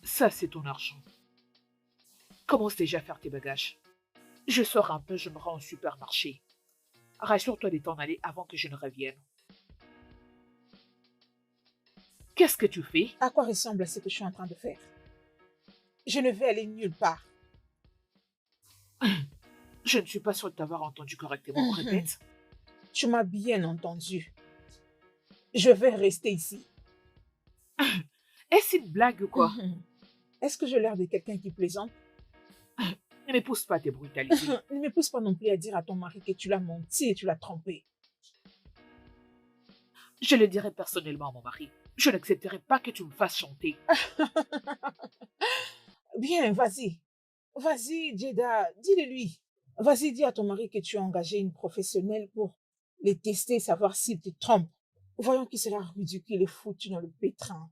Ça, c'est ton argent. Commence déjà à faire tes bagages. Je sors un peu, je me rends au supermarché. Rassure-toi de t'en aller avant que je ne revienne. Qu'est-ce que tu fais? À quoi ressemble ce que je suis en train de faire? Je ne vais aller nulle part. Je ne suis pas sûre de t'avoir entendu correctement. Répète. Tu m'as bien entendu. Je vais rester ici. Est-ce une blague ou quoi? Est-ce que j'ai l'air de quelqu'un qui plaisante? Ne m'épouse pas tes brutalités. Ne me pousse pas non plus à dire à ton mari que tu l'as menti et tu l'as trompé. Je le dirai personnellement à mon mari. Je n'accepterai pas que tu me fasses chanter. Bien, vas-y. Vas-y, Jeda, dis-le lui. Vas-y, dis à ton mari que tu as engagé une professionnelle pour les tester, savoir s'il te trompe. Voyons qui sera ridicule et foutu dans le pétrin.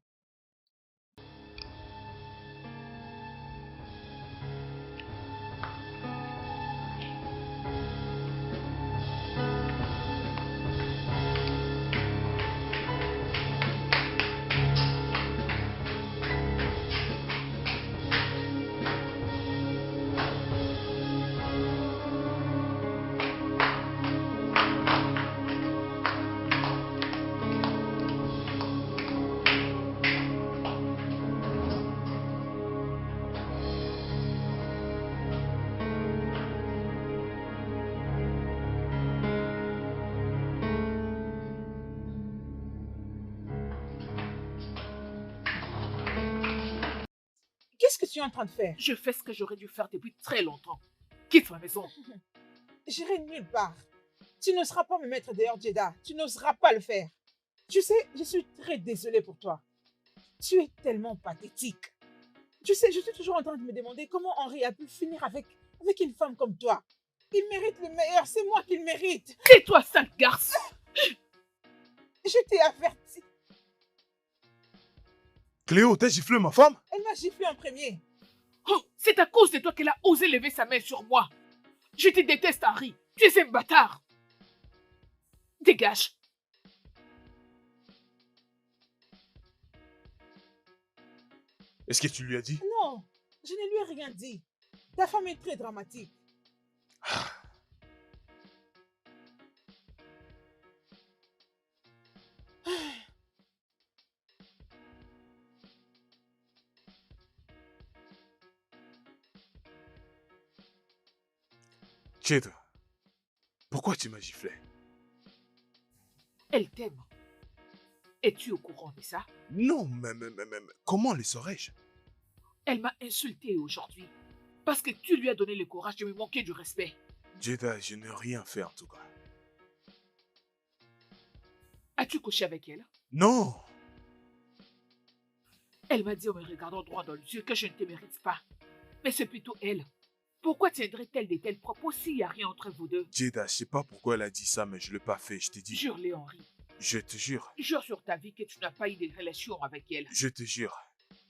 Qu'est-ce que tu es en train de faire? Je fais ce que j'aurais dû faire depuis très longtemps. Quitte ma maison. J'irai nulle part. Tu n'oseras pas me mettre dehors, Jeda. Tu n'oseras pas le faire. Tu sais, je suis très désolée pour toi. Tu es tellement pathétique. Tu sais, je suis toujours en train de me demander comment Henri a pu finir avec une femme comme toi. Il mérite le meilleur, c'est moi qui le mérite. Tais-toi, sale garce! Je t'ai averti. Cléo, t'as giflé ma femme? Elle m'a giflé en premier. Oh, c'est à cause de toi qu'elle a osé lever sa main sur moi. Je te déteste, Henri. Tu es un bâtard. Dégage. Est-ce que tu lui as dit? Non, je ne lui ai rien dit. Ta femme est très dramatique. Jeda, pourquoi tu m'as giflé? Elle t'aime. Es-tu au courant de ça? Non, mais comment le saurais-je? Elle m'a insulté aujourd'hui. Parce que tu lui as donné le courage de me manquer du respect. Jeda, je n'ai rien fait en tout cas. As-tu couché avec elle? Non! Elle m'a dit en me regardant droit dans les yeux que je ne te mérite pas. Mais c'est plutôt elle. Pourquoi tiendrait-elle de tels propos s'il n'y a rien entre vous deux? Jeda, je sais pas pourquoi elle a dit ça, mais je l'ai pas fait, je t'ai dit. Jure-le, Henri. Je te jure. Jure sur ta vie que tu n'as pas eu de relation avec elle. Je te jure.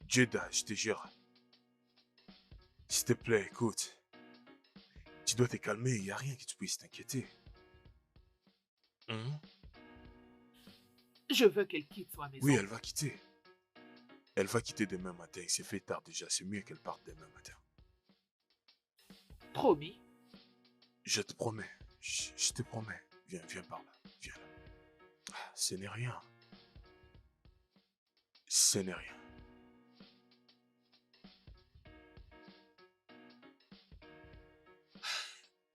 Jeda, je te jure. S'il te plaît, écoute. Tu dois te calmer, il n'y a rien que tu puisses t'inquiéter. Hein? Je veux qu'elle quitte ma maison. Oui, elle va quitter. Elle va quitter demain matin. Il s'est fait tard déjà. C'est mieux qu'elle parte demain matin. Promis. Je te promets. Je te promets. Viens par là. Viens là. Ah, ce n'est rien. Ce n'est rien.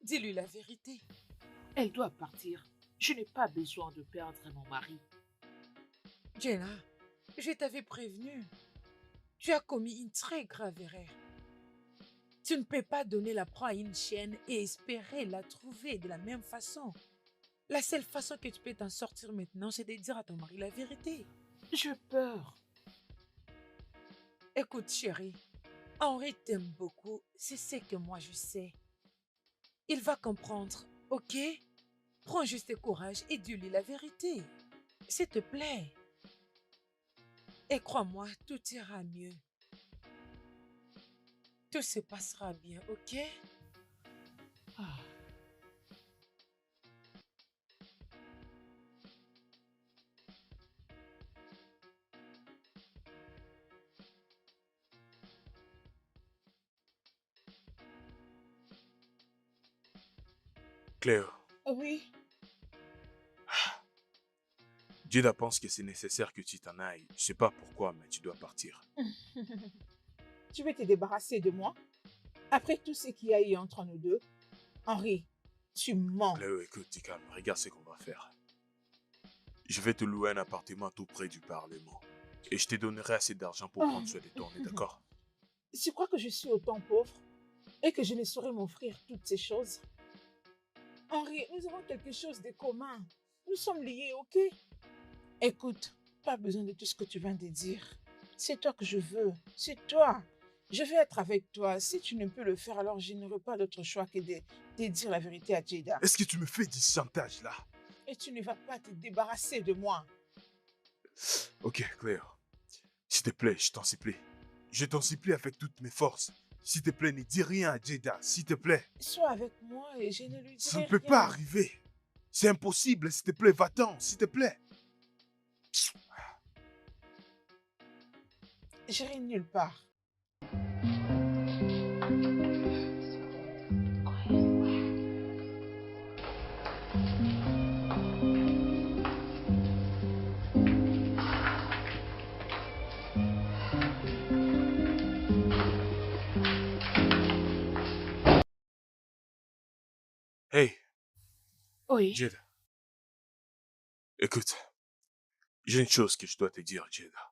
Dis-lui la vérité. Elle doit partir. Je n'ai pas besoin de perdre mon mari. Jenna, je t'avais prévenu. Tu as commis une très grave erreur. Tu ne peux pas donner la proie à une chienne et espérer la trouver de la même façon. La seule façon que tu peux t'en sortir maintenant, c'est de dire à ton mari la vérité. J'ai peur. Écoute, chérie, Henri t'aime beaucoup, c'est ce que moi je sais. Il va comprendre, ok? Prends juste courage et dis-lui la vérité. S'il te plaît. Et crois-moi, tout ira mieux. Tout se passera bien, ok? Ah. Cléo, Oui. Jada pense que c'est nécessaire que tu t'en ailles. Je sais pas pourquoi, mais tu dois partir. Tu veux te débarrasser de moi? Après tout ce qu'il y a eu entre nous deux? Henri, tu mens. Cléo, écoute, dis calme, regarde ce qu'on va faire. Je vais te louer un appartement tout près du Parlement. Et je te donnerai assez d'argent pour prendre soin de toi, on est d'accord? Tu crois que je suis autant pauvre et que je ne saurais m'offrir toutes ces choses? Henri, nous avons quelque chose de commun. Nous sommes liés, ok? Écoute, pas besoin de tout ce que tu viens de dire. C'est toi que je veux. C'est toi. Je vais être avec toi. Si tu ne peux le faire, alors je n'aurai pas d'autre choix que de dire la vérité à Jada. Est-ce que tu me fais du chantage là? Et tu ne vas pas te débarrasser de moi. Ok, Cléo. S'il te plaît, je t'en supplie. Je t'en supplie avec toutes mes forces. S'il te plaît, ne dis rien à Jada, s'il te plaît. Sois avec moi et je ne lui dirai Ça ne peut rien. pas arriver. C'est impossible, s'il te plaît, va-t'en, s'il te plaît. J'irai nulle part. Hey, Oui. Jada. Écoute, j'ai une chose que je dois te dire, Jada.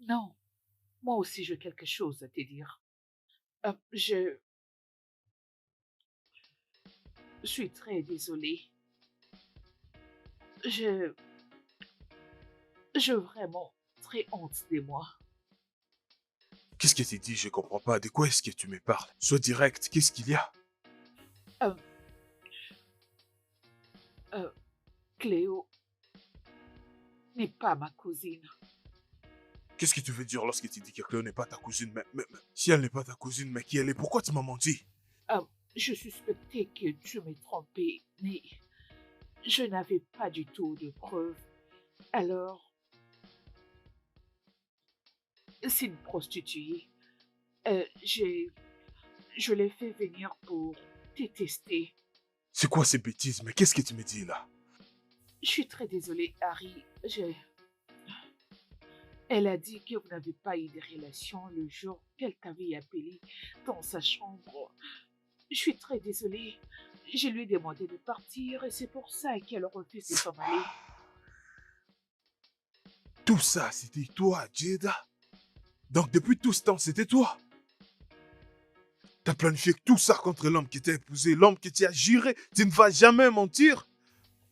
Non. Moi aussi, j'ai quelque chose à te dire. Je suis très désolée. Je... J'ai vraiment très honte de moi. Qu'est-ce que tu dis? Je comprends pas. De quoi est-ce que tu me parles? Sois direct, qu'est-ce qu'il y a? Cléo n'est pas ma cousine. Qu'est-ce que tu veux dire lorsque tu dis que Cléo n'est pas ta cousine? Mais si elle n'est pas ta cousine, mais qui elle est? Pourquoi tu m'as menti? Je suspectais que tu m'es trompé, mais je n'avais pas du tout de preuves. Alors, c'est une prostituée. Je l'ai fait venir pour te tester. C'est quoi ces bêtises? Mais qu'est-ce que tu me dis là? Je suis très désolée, Harry. Elle a dit que vous n'avez pas eu de relation le jour qu'elle t'avait appelé dans sa chambre. Je suis très désolée. Je lui ai demandé de partir et c'est pour ça qu'elle refuse de s'en aller. Tout ça, c'était toi, Jada? Donc depuis tout ce temps, c'était toi? T'as planifié tout ça contre l'homme qui t'a épousé, l'homme qui t'a juré, tu ne vas jamais mentir?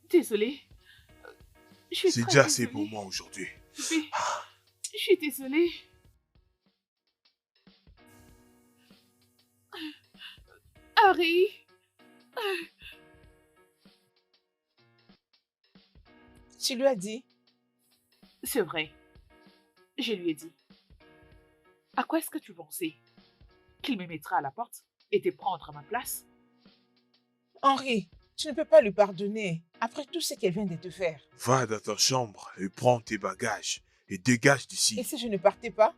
Désolée. Je suis C'est très déjà assez désolée. pour moi aujourd'hui. Oui, je suis désolée. Harry, Tu lui as dit? c'est vrai. Je lui ai dit. À quoi est-ce que tu pensais? Qu'il me mettra à la porte et te prendre à ma place? Henri, tu ne peux pas lui pardonner après tout ce qu'elle vient de te faire. Va dans ta chambre et prends tes bagages et dégage Et d'ici. si je ne partais pas?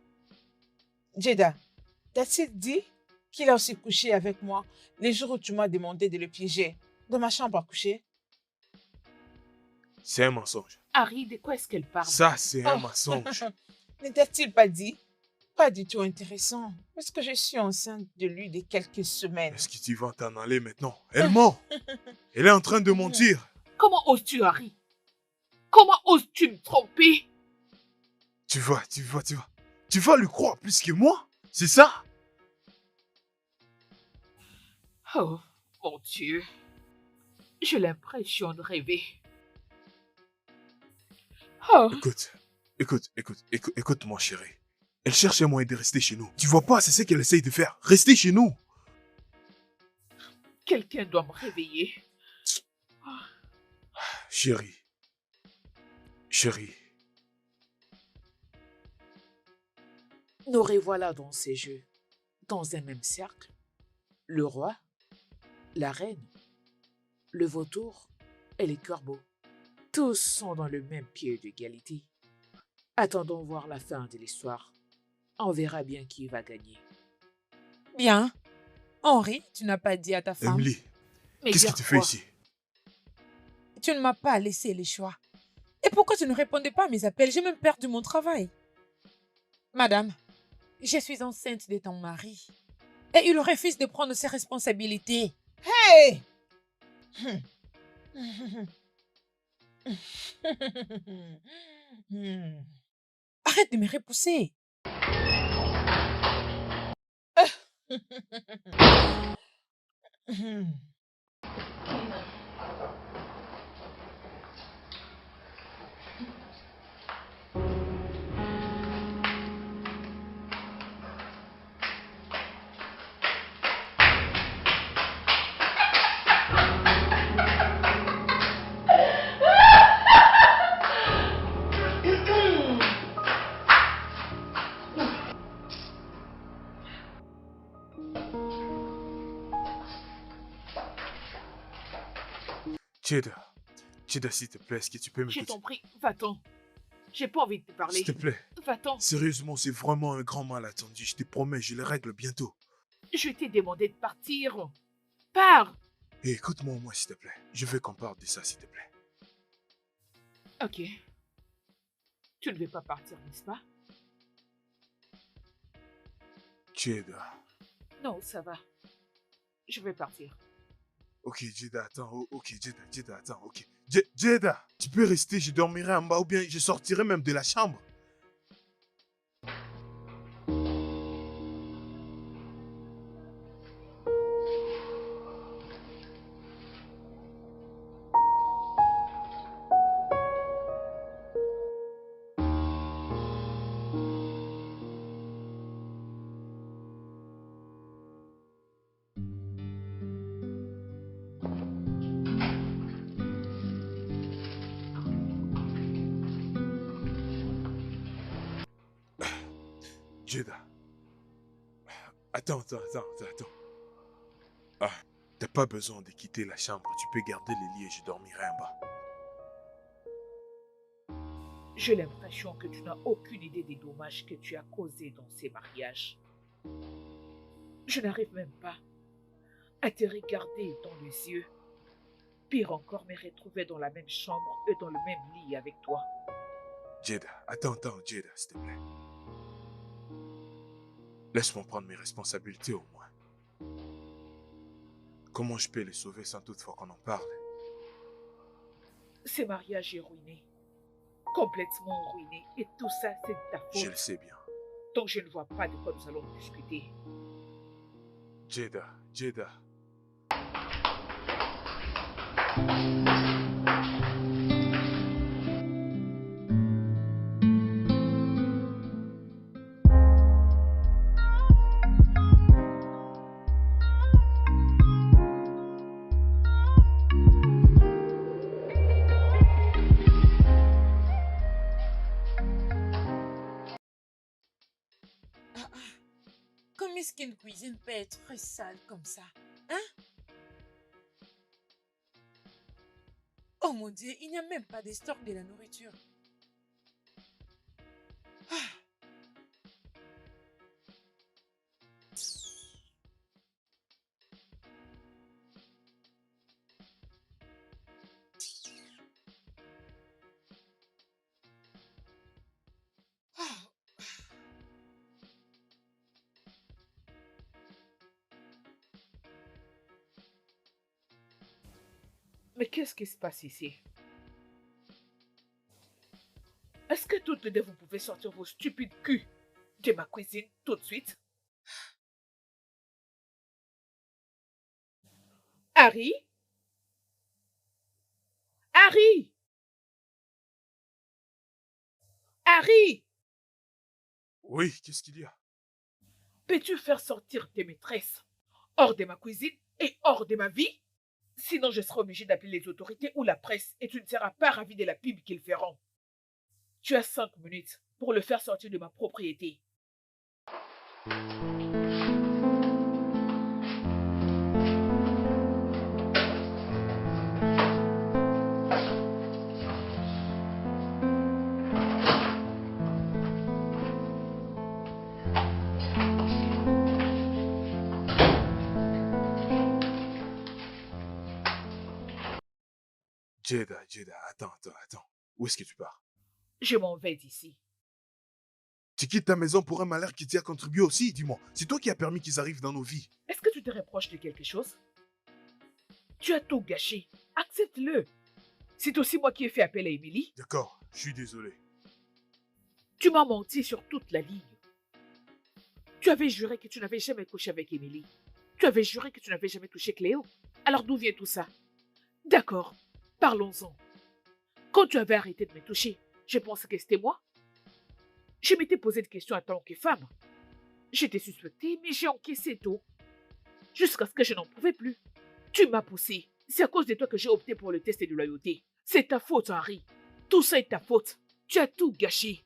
Jada, t'a-t-il dit qu'il a aussi couché avec moi les jours où tu m'as demandé de le piéger dans ma chambre à coucher? C'est un mensonge. Harry, de quoi est-ce qu'elle parle? Ça, c'est un Oh. mensonge. Ne t'a-t-il pas dit? Pas du tout intéressant, parce que je suis enceinte de lui de quelques semaines. Est-ce que tu vas t'en aller maintenant? Elle ment. Elle est en train de mentir. Comment oses-tu, Harry? Comment oses-tu me tromper? Tu vas lui croire plus que moi? C'est ça? Oh, mon Dieu. J'ai l'impression de rêver. Oh, Écoute, mon chéri. Elle cherche un moyen de rester chez nous. Tu vois pas, c'est ce qu'elle essaye de faire. Rester chez nous. quelqu'un doit me réveiller. Chéri. Nous revoilà dans ces jeux, dans un même cercle. Le roi, la reine, le vautour et les corbeaux. Tous sont dans le même pied d'égalité. Attendons voir la fin de l'histoire. On verra bien qui va gagner. Bien. Henri, tu n'as pas dit à ta femme. Emily, Mais Qu'est-ce qui dire te fait quoi? ici? Tu ne m'as pas laissé le choix. Et pourquoi tu ne répondais pas à mes appels? J'ai même perdu mon travail. Madame, je suis enceinte de ton mari. Et il refuse de prendre ses responsabilités. Hey! Arrête de me repousser. Jada, Jada, s'il te plaît, est-ce que tu peux Je m'écouter? t'en prie, va-t'en. J'ai pas envie de te S'il parler. te plaît. Va-t'en. Sérieusement, c'est vraiment un grand malentendu. Je te promets, je le règle bientôt. Je t'ai demandé de partir. Pars. Et écoute-moi au moins, s'il te plaît. Je veux qu'on parle de ça, s'il te plaît. Ok. Tu ne veux pas partir, n'est-ce pas? Jada. Non, ça va. Je vais partir. Ok, Jada, attends. Ok, Jada, attends. Ok. Jada, tu peux rester, je dormirai en bas ou bien je sortirai même de la chambre. Jada. Attends. Ah, t'as pas besoin de quitter la chambre. Tu peux garder le lit et je dormirai en bas. J'ai l'impression que tu n'as aucune idée des dommages que tu as causés dans ces mariages. Je n'arrive même pas à te regarder dans les yeux. Pire encore, me retrouver dans la même chambre et dans le même lit avec toi. Jada, attends, Jada, s'il te plaît. Laisse-moi prendre mes responsabilités au moins. Comment je peux les sauver sans toutefois qu'on en parle? Ce mariage est ruiné. Complètement ruiné. Et tout ça, c'est de ta Je le faute. sais bien. Donc je ne vois pas de quoi nous allons discuter. Jada. Comment est-ce qu'une cuisine peut être sale comme ça? Hein? Oh mon Dieu, il n'y a même pas de stock de la nourriture. Mais qu'est-ce qui se passe ici? Est-ce que toutes les deux vous pouvez sortir vos stupides culs de ma cuisine tout de suite? Harry? Harry? Harry? Oui, qu'est-ce qu'il y a? Peux-tu faire sortir tes maîtresses hors de ma cuisine et hors de ma vie? Sinon, je serai obligée d'appeler les autorités ou la presse et tu ne seras pas ravi de la pub qu'ils feront. Tu as 5 minutes pour le faire sortir de ma propriété. Jada, attends. Où est-ce que tu pars? Je m'en vais d'ici. Tu quittes ta maison pour un malheur qui t'y a contribué aussi, dis-moi. C'est toi qui as permis qu'ils arrivent dans nos vies. Est-ce que tu te reproches de quelque chose? Tu as tout gâché. Accepte-le. C'est aussi moi qui ai fait appel à Émilie. D'accord, je suis désolé. Tu m'as menti sur toute la ligne. Tu avais juré que tu n'avais jamais couché avec Émilie. Tu avais juré que tu n'avais jamais touché Cléo. Alors d'où vient tout ça? D'accord, parlons-en. Quand tu avais arrêté de me toucher, je pensais que c'était moi. Je m'étais posé des questions en tant que femme. J'étais suspectée, mais j'ai encaissé tout. Jusqu'à ce que je n'en pouvais plus. Tu m'as poussé. C'est à cause de toi que j'ai opté pour le test de loyauté. C'est ta faute, Henri. Tout ça est ta faute. Tu as tout gâché.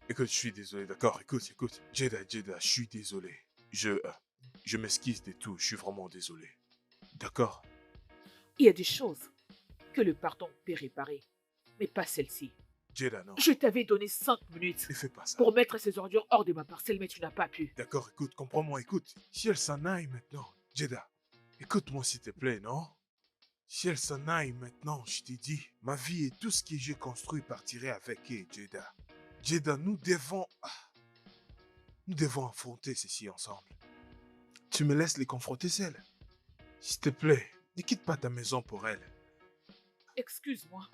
Écoute, je suis désolé, d'accord? Écoute. Jada, je suis désolé. Je m'excuse de tout, je suis vraiment désolé. D'accord? Il y a des choses que le pardon peut réparer, mais pas celle-ci. Jada, non. Je t'avais donné 5 minutes Ne fais pas ça. pour mettre ces ordures hors de ma parcelle, mais tu n'as pas pu. D'accord, écoute, comprends-moi, écoute. Si elle s'en aille maintenant, Jada, écoute-moi s'il te plaît, non? Si elle s'en aille maintenant, je t'ai dit, ma vie et tout ce que j'ai construit partirait avec elle, Jada. Jada, nous devons affronter ceci ensemble. Tu me laisses les confronter seules. S'il te plaît, ne quitte pas ta maison pour elle. Excuse-moi.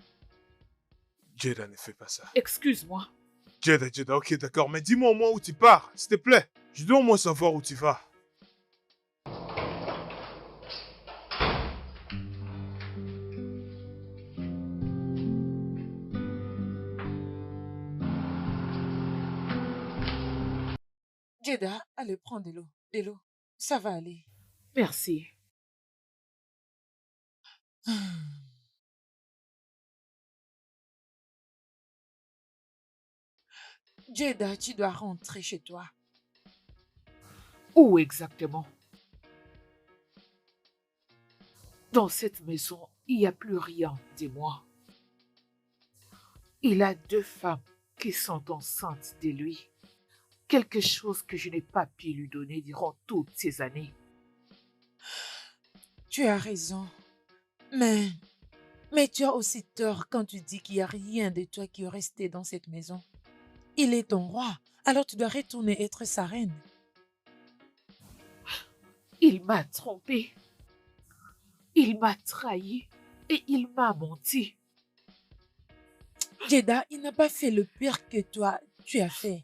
Jada, ne fais pas ça. Excuse-moi. Jada, ok, d'accord, mais dis-moi au moins où tu pars, s'il te plaît. Je dois au moins savoir où tu vas. Jada, allez, prends de l'eau. De l'eau. Ça va aller. Merci. Jada, tu dois rentrer chez toi. Où exactement? Dans cette maison, il n'y a plus rien, dis-moi. Il a 2 femmes qui sont enceintes de lui. Quelque chose que je n'ai pas pu lui donner durant toutes ces années. Tu as raison. Mais tu as aussi tort quand tu dis qu'il n'y a rien de toi qui est resté dans cette maison. Il est ton roi, alors tu dois retourner être sa reine. Il m'a trompée. Il m'a trahi et il m'a menti. Jada, il n'a pas fait le pire que toi, tu as fait.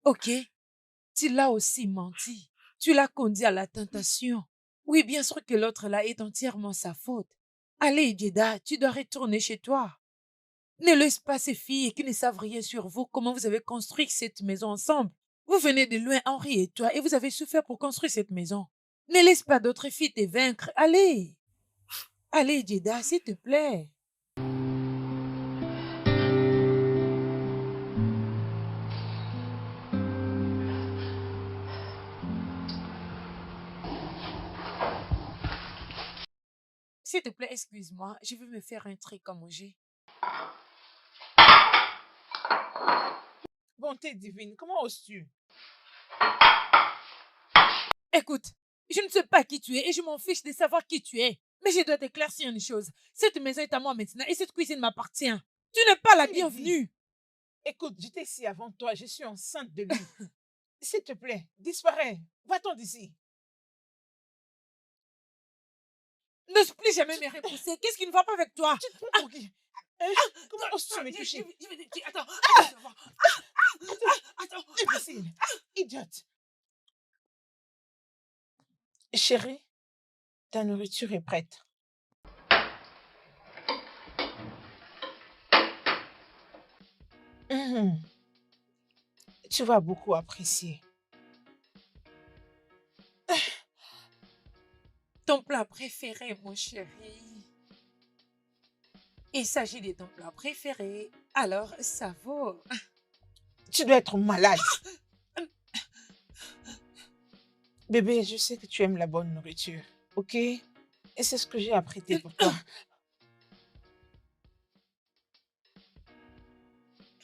Ok? Tu l'as aussi menti. Tu l'as conduit à la tentation. Oui, bien sûr que l'autre là est entièrement sa faute. Allez, Jada, tu dois retourner chez toi. Ne laisse pas ces filles qui ne savent rien sur vous, comment vous avez construit cette maison ensemble. Vous venez de loin, Henri et toi, et vous avez souffert pour construire cette maison. Ne laisse pas d'autres filles te vaincre. Allez. Allez, Jada, s'il te plaît. S'il te plaît, excuse-moi, je veux me faire un truc à manger. Bonté divine, comment oses-tu? Écoute, je ne sais pas qui tu es et je m'en fiche de savoir qui tu es. Mais je dois t'éclaircir une chose. Cette maison est à moi maintenant et cette cuisine m'appartient. Tu n'es pas la Qui l'a dit? bienvenue. Écoute, j'étais ici avant toi, je suis enceinte de lui. S'il te plaît, disparais. Va-t'en d'ici. N'ose plus jamais me repousser. Qu'est-ce qui ne va pas avec toi? Tu te prends pour qui? Hein? Comment oses-tu me toucher? Attends, attends. Imbécile, idiote. Chérie, ta nourriture est prête. Mhm. Tu vas beaucoup apprécier. Ton plat préféré, mon chéri. Il s'agit de ton plat préféré. Alors, ça vaut. Tu dois être malade. Bébé, je sais que tu aimes la bonne nourriture, ok? Et c'est ce que j'ai apprêté pour toi.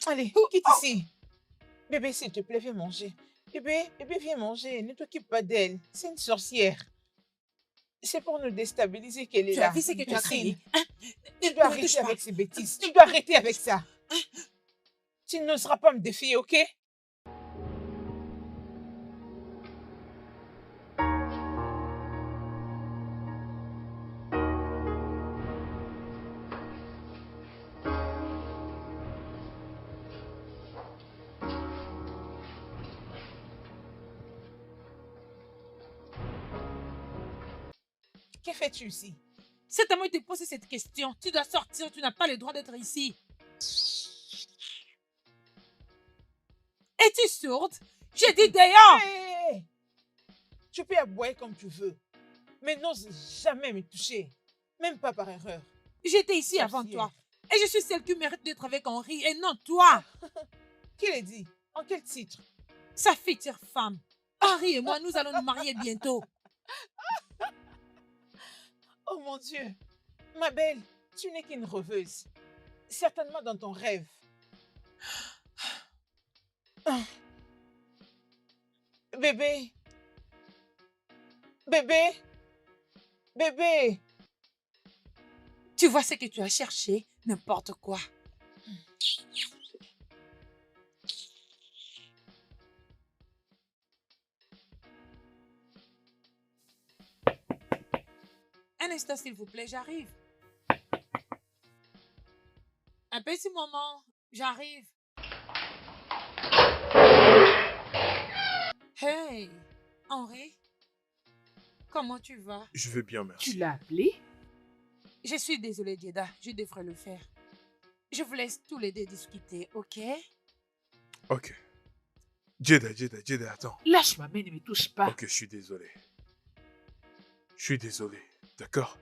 Allez, quitte ici. Bébé, s'il te plaît, viens manger. Bébé, viens manger. Ne t'occupe pas d'elle. C'est une sorcière. C'est pour nous déstabiliser qu'elle est Tu là. as vu ce que tu as imbécile. créé? Hein? Tu dois Ne me touche arrêter pas. avec ces bêtises. Tu dois arrêter avec ça. Tu n'oseras pas me défier, ok? Que fais-tu ici? C'est à moi de te poser cette question. Tu dois sortir, tu n'as pas le droit d'être ici. Es-tu sourde? J'ai dit dehors! Hé! Tu peux aboyer comme tu veux, mais n'ose jamais me toucher, même pas par erreur. J'étais ici avant Sorcière. toi. Et je suis celle qui mérite d'être avec Henri et non toi. Qui l'a dit? En quel titre? Sa future femme. Henri et moi, nous allons nous marier bientôt. Oh mon Dieu! Ma belle, tu n'es qu'une rêveuse. Certainement dans ton rêve. Ah. Bébé! Bébé! Bébé! Tu vois ce que tu as cherché? N'importe quoi. Un instant, s'il vous plaît, j'arrive. Un petit moment, j'arrive. Hey, Henri, comment tu vas? Je vais bien, merci. Tu l'as appelé? Je suis désolée, Jeda, je devrais le faire. Je vous laisse tous les deux discuter, ok? Ok. Jeda, attends. Lâche ma main, ne me touche pas. Ok, je suis désolé. Je suis désolé, d'accord?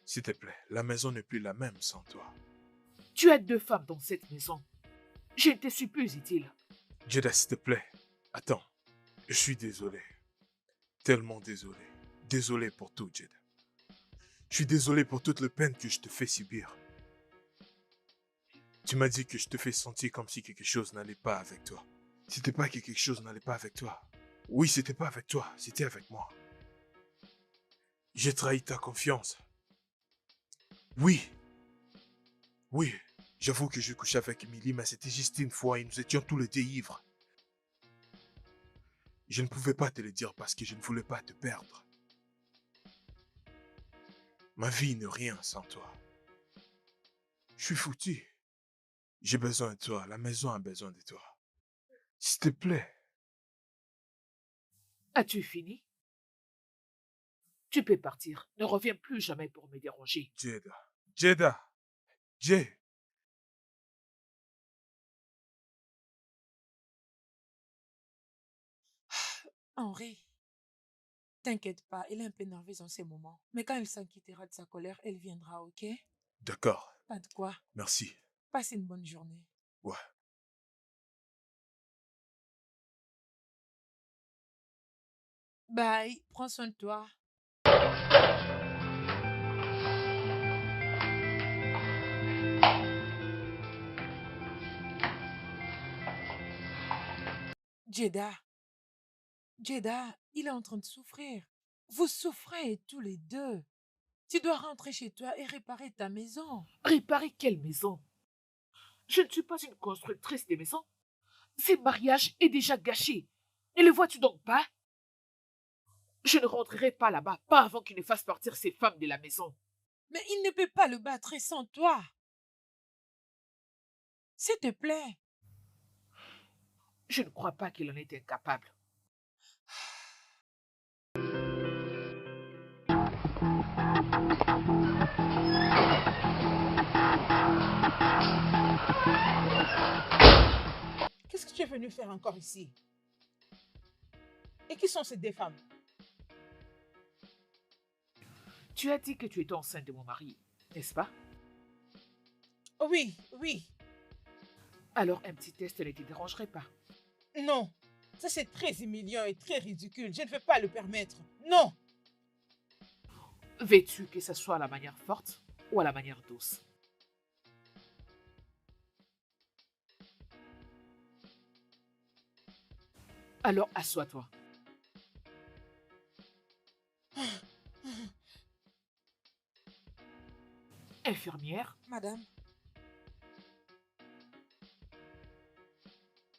S'il te plaît, la maison n'est plus la même sans toi. Tu as 2 femmes dans cette maison. Je ne te suis plus utile. Jeda, s'il te plaît, attends. Je suis désolé. Tellement désolé. Désolé pour tout, Jeda. Je suis désolé pour toute la peine que je te fais subir. Tu m'as dit que je te fais sentir comme si quelque chose n'allait pas avec toi. C'était pas que quelque chose n'allait pas avec toi. Oui, c'était pas avec toi, c'était avec moi. J'ai trahi ta confiance. Oui. Oui, j'avoue que je couchais avec Emily, mais c'était juste une fois et nous étions tous les deux ivres. Je ne pouvais pas te le dire parce que je ne voulais pas te perdre. Ma vie n'est rien sans toi. Je suis foutu. J'ai besoin de toi, la maison a besoin de toi. S'il te plaît. As-tu fini? Tu peux partir. Ne reviens plus jamais pour me déranger. Jeda. Jay. Henri, t'inquiète pas, elle est un peu nerveuse en ces moments. Mais quand elle s'inquiétera de sa colère, elle viendra, ok? D'accord, Pas de quoi. merci. Passe une bonne journée. Ouais. Bye, prends soin de toi. Jeda, Jeda, il est en train de souffrir. Vous souffrez tous les deux. Tu dois rentrer chez toi et réparer ta maison. Réparer quelle maison? Je ne suis pas une constructrice de maisons. Ce mariage est déjà gâché. Ne le vois-tu donc pas? Je ne rentrerai pas là-bas, pas avant qu'il ne fasse partir ces femmes de la maison. Mais il ne peut pas le battre sans toi. S'il te plaît. Je ne crois pas qu'il en est incapable. Qu'est-ce que tu es venu faire encore ici? Et qui sont ces 2 femmes? Tu as dit que tu étais enceinte de mon mari, n'est-ce pas? Oui, oui. Alors un petit test ne te dérangerait pas. Non. Ça, c'est très humiliant et très ridicule. Je ne veux pas le permettre. Non. Veux-tu que ce soit à la manière forte ou à la manière douce? Alors assois-toi. Infirmière, Madame,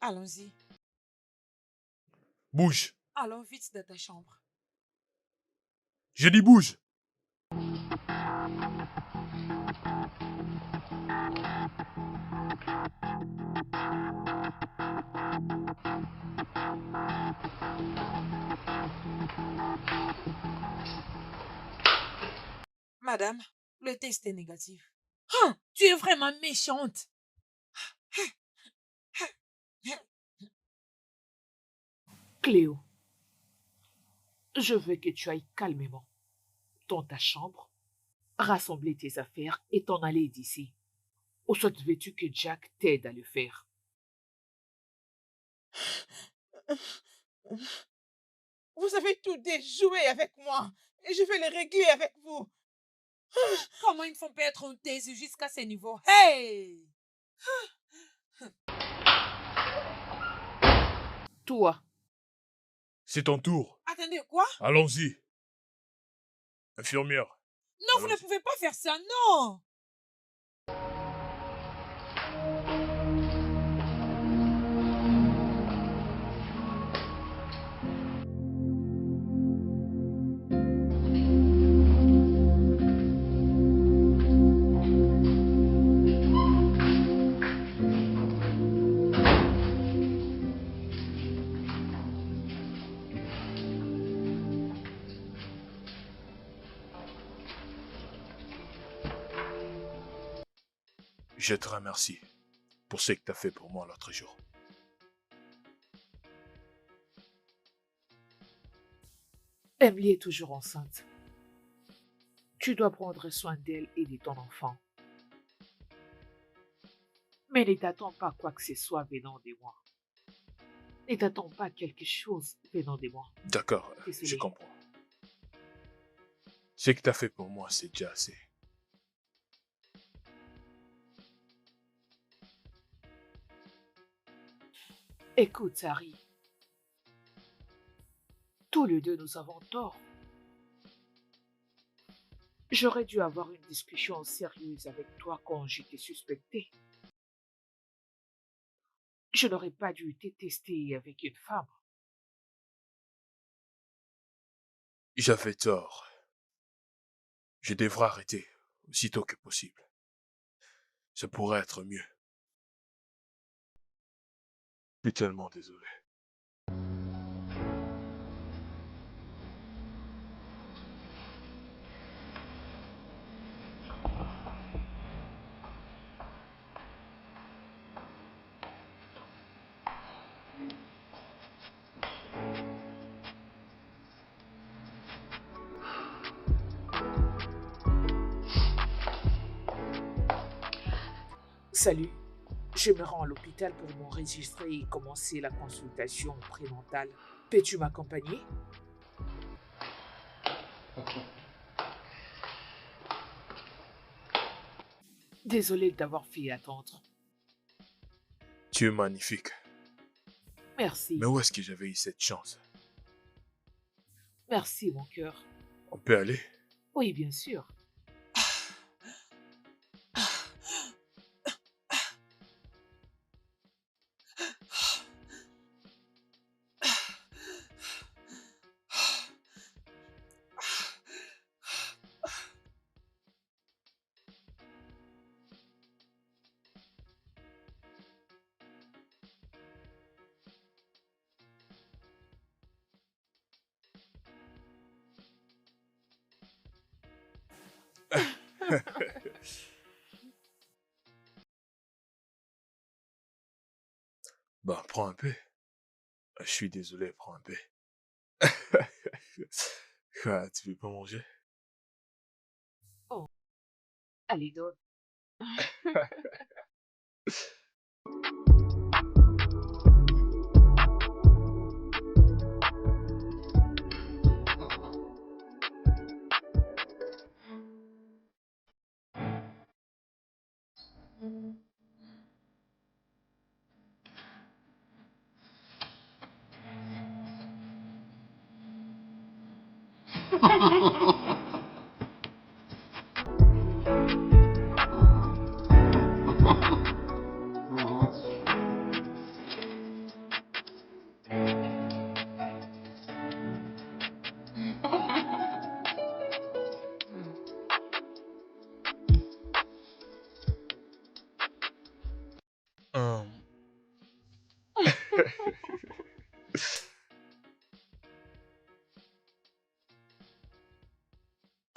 allons-y. Bouge. Allons vite dans ta chambre. Je dis bouge. Madame, le test est négatif. Ah, tu es vraiment méchante. Cléo, je veux que tu ailles calmement dans ta chambre, rassembler tes affaires et t'en aller d'ici. Ou soit veux-tu que Jack t'aide à le faire? Vous avez tout déjoué avec moi. Et je vais les régler avec vous. Comment ils font perdre un test jusqu'à ce niveau? Hey! Toi, C'est ton tour. Attendez, quoi? Allons-y. Infirmière. Non, vous ne Allons-y. pouvez pas faire ça, non! Je te remercie pour ce que tu as fait pour moi l'autre jour. Emily est toujours enceinte. Tu dois prendre soin d'elle et de ton enfant. Mais ne t'attends pas quoi que ce soit venant de moi. Ne t'attends pas quelque chose venant de moi. D'accord, Désolé. je comprends. Ce que tu as fait pour moi, c'est déjà assez. Écoute, Harry. Tous les deux, nous avons tort. J'aurais dû avoir une discussion sérieuse avec toi quand je t'ai suspecté. Je n'aurais pas dû te tester avec une femme. J'avais tort. Je devrais arrêter aussitôt que possible. Ça pourrait être mieux. Je suis tellement désolé. Salut, je me rends à l'hôpital pour m'enregistrer et commencer la consultation prénatale. Peux-tu m'accompagner? Désolée de t'avoir fait attendre. Tu es magnifique. Merci. Mais où est-ce que j'avais eu cette chance? Merci, mon cœur. On peut aller? Oui, bien sûr. Bah, prends un peu. Je suis désolé, prends un peu. Quoi, tu veux pas manger? Allez, donne.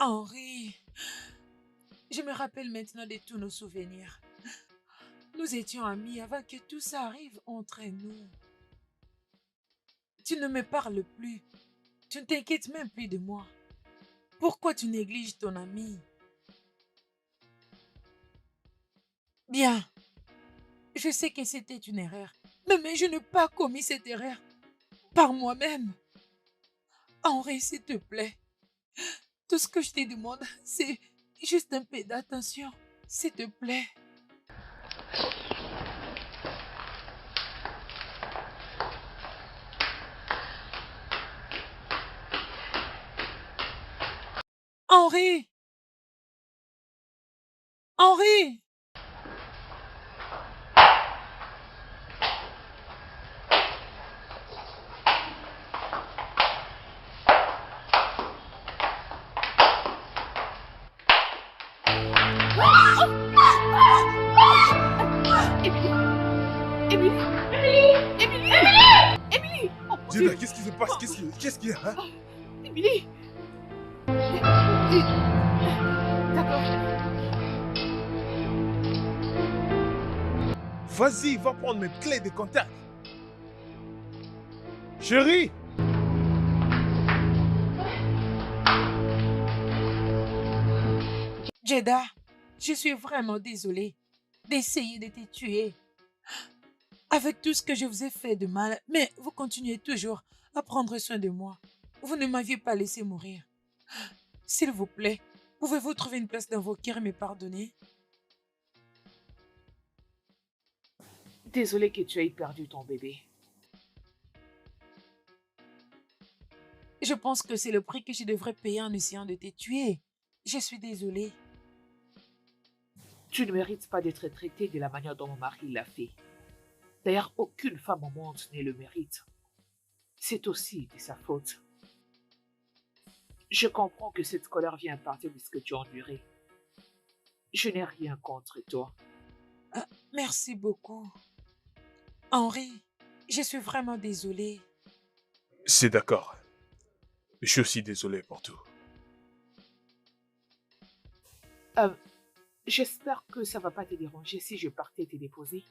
Henri, je me rappelle maintenant de tous nos souvenirs. Nous étions amis avant que tout ça arrive entre nous. Tu ne me parles plus. Tu ne t'inquiètes même plus de moi. Pourquoi tu négliges ton ami? Bien, je sais que c'était une erreur, mais je n'ai pas commis cette erreur par moi-même. Henri, s'il te plaît, tout ce que je te demande, c'est juste un peu d'attention, s'il te plaît. Henri! Henri! Émilie! Émilie! Émilie! Oh mon Jada, Dieu! qu'est-ce qui se passe? Qu'est-ce qu'il y a, hein? Émilie! D'accord. Vas-y, va prendre mes clés de contact. Chérie! Jada, je suis vraiment désolée d'essayer de te tuer. Avec tout ce que je vous ai fait de mal, mais vous continuez toujours à prendre soin de moi. Vous ne m'aviez pas laissé mourir. S'il vous plaît, pouvez-vous trouver une place dans vos cœurs et me pardonner? Désolée que tu aies perdu ton bébé. Je pense que c'est le prix que je devrais payer en essayant de te tuer. Je suis désolée. Tu ne mérites pas d'être traitée de la manière dont mon mari l'a fait. D'ailleurs, aucune femme au monde ne le mérite. C'est aussi de sa faute. Je comprends que cette colère vient à partir de ce que tu as enduré. Je n'ai rien contre toi. Merci beaucoup. Henri, je suis vraiment désolée. C'est d'accord. Je suis aussi désolé pour tout. J'espère que ça va pas te déranger si je partais te déposer.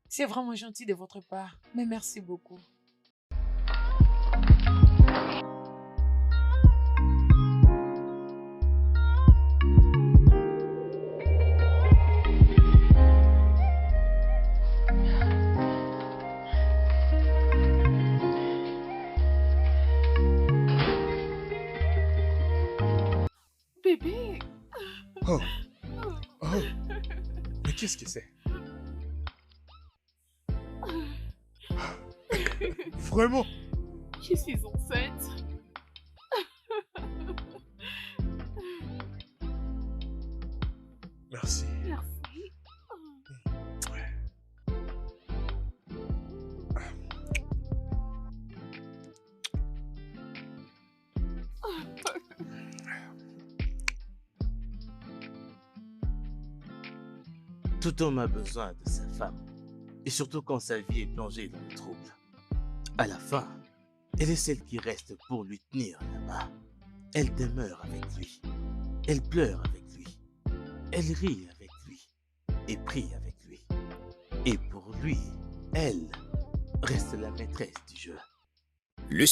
C'est vraiment gentil de votre part, mais merci beaucoup. Bébé! Oh, oh, mais qu'est-ce que c'est? Vraiment? Je suis enceinte. Merci. Merci. Tout homme a besoin de sa femme, et surtout quand sa vie est plongée dans le trouble. À la fin, elle est celle qui reste pour lui tenir la main. Elle demeure avec lui. Elle pleure avec lui. Elle rit avec lui et prie avec lui. Et pour lui, elle reste la maîtresse du jeu. Le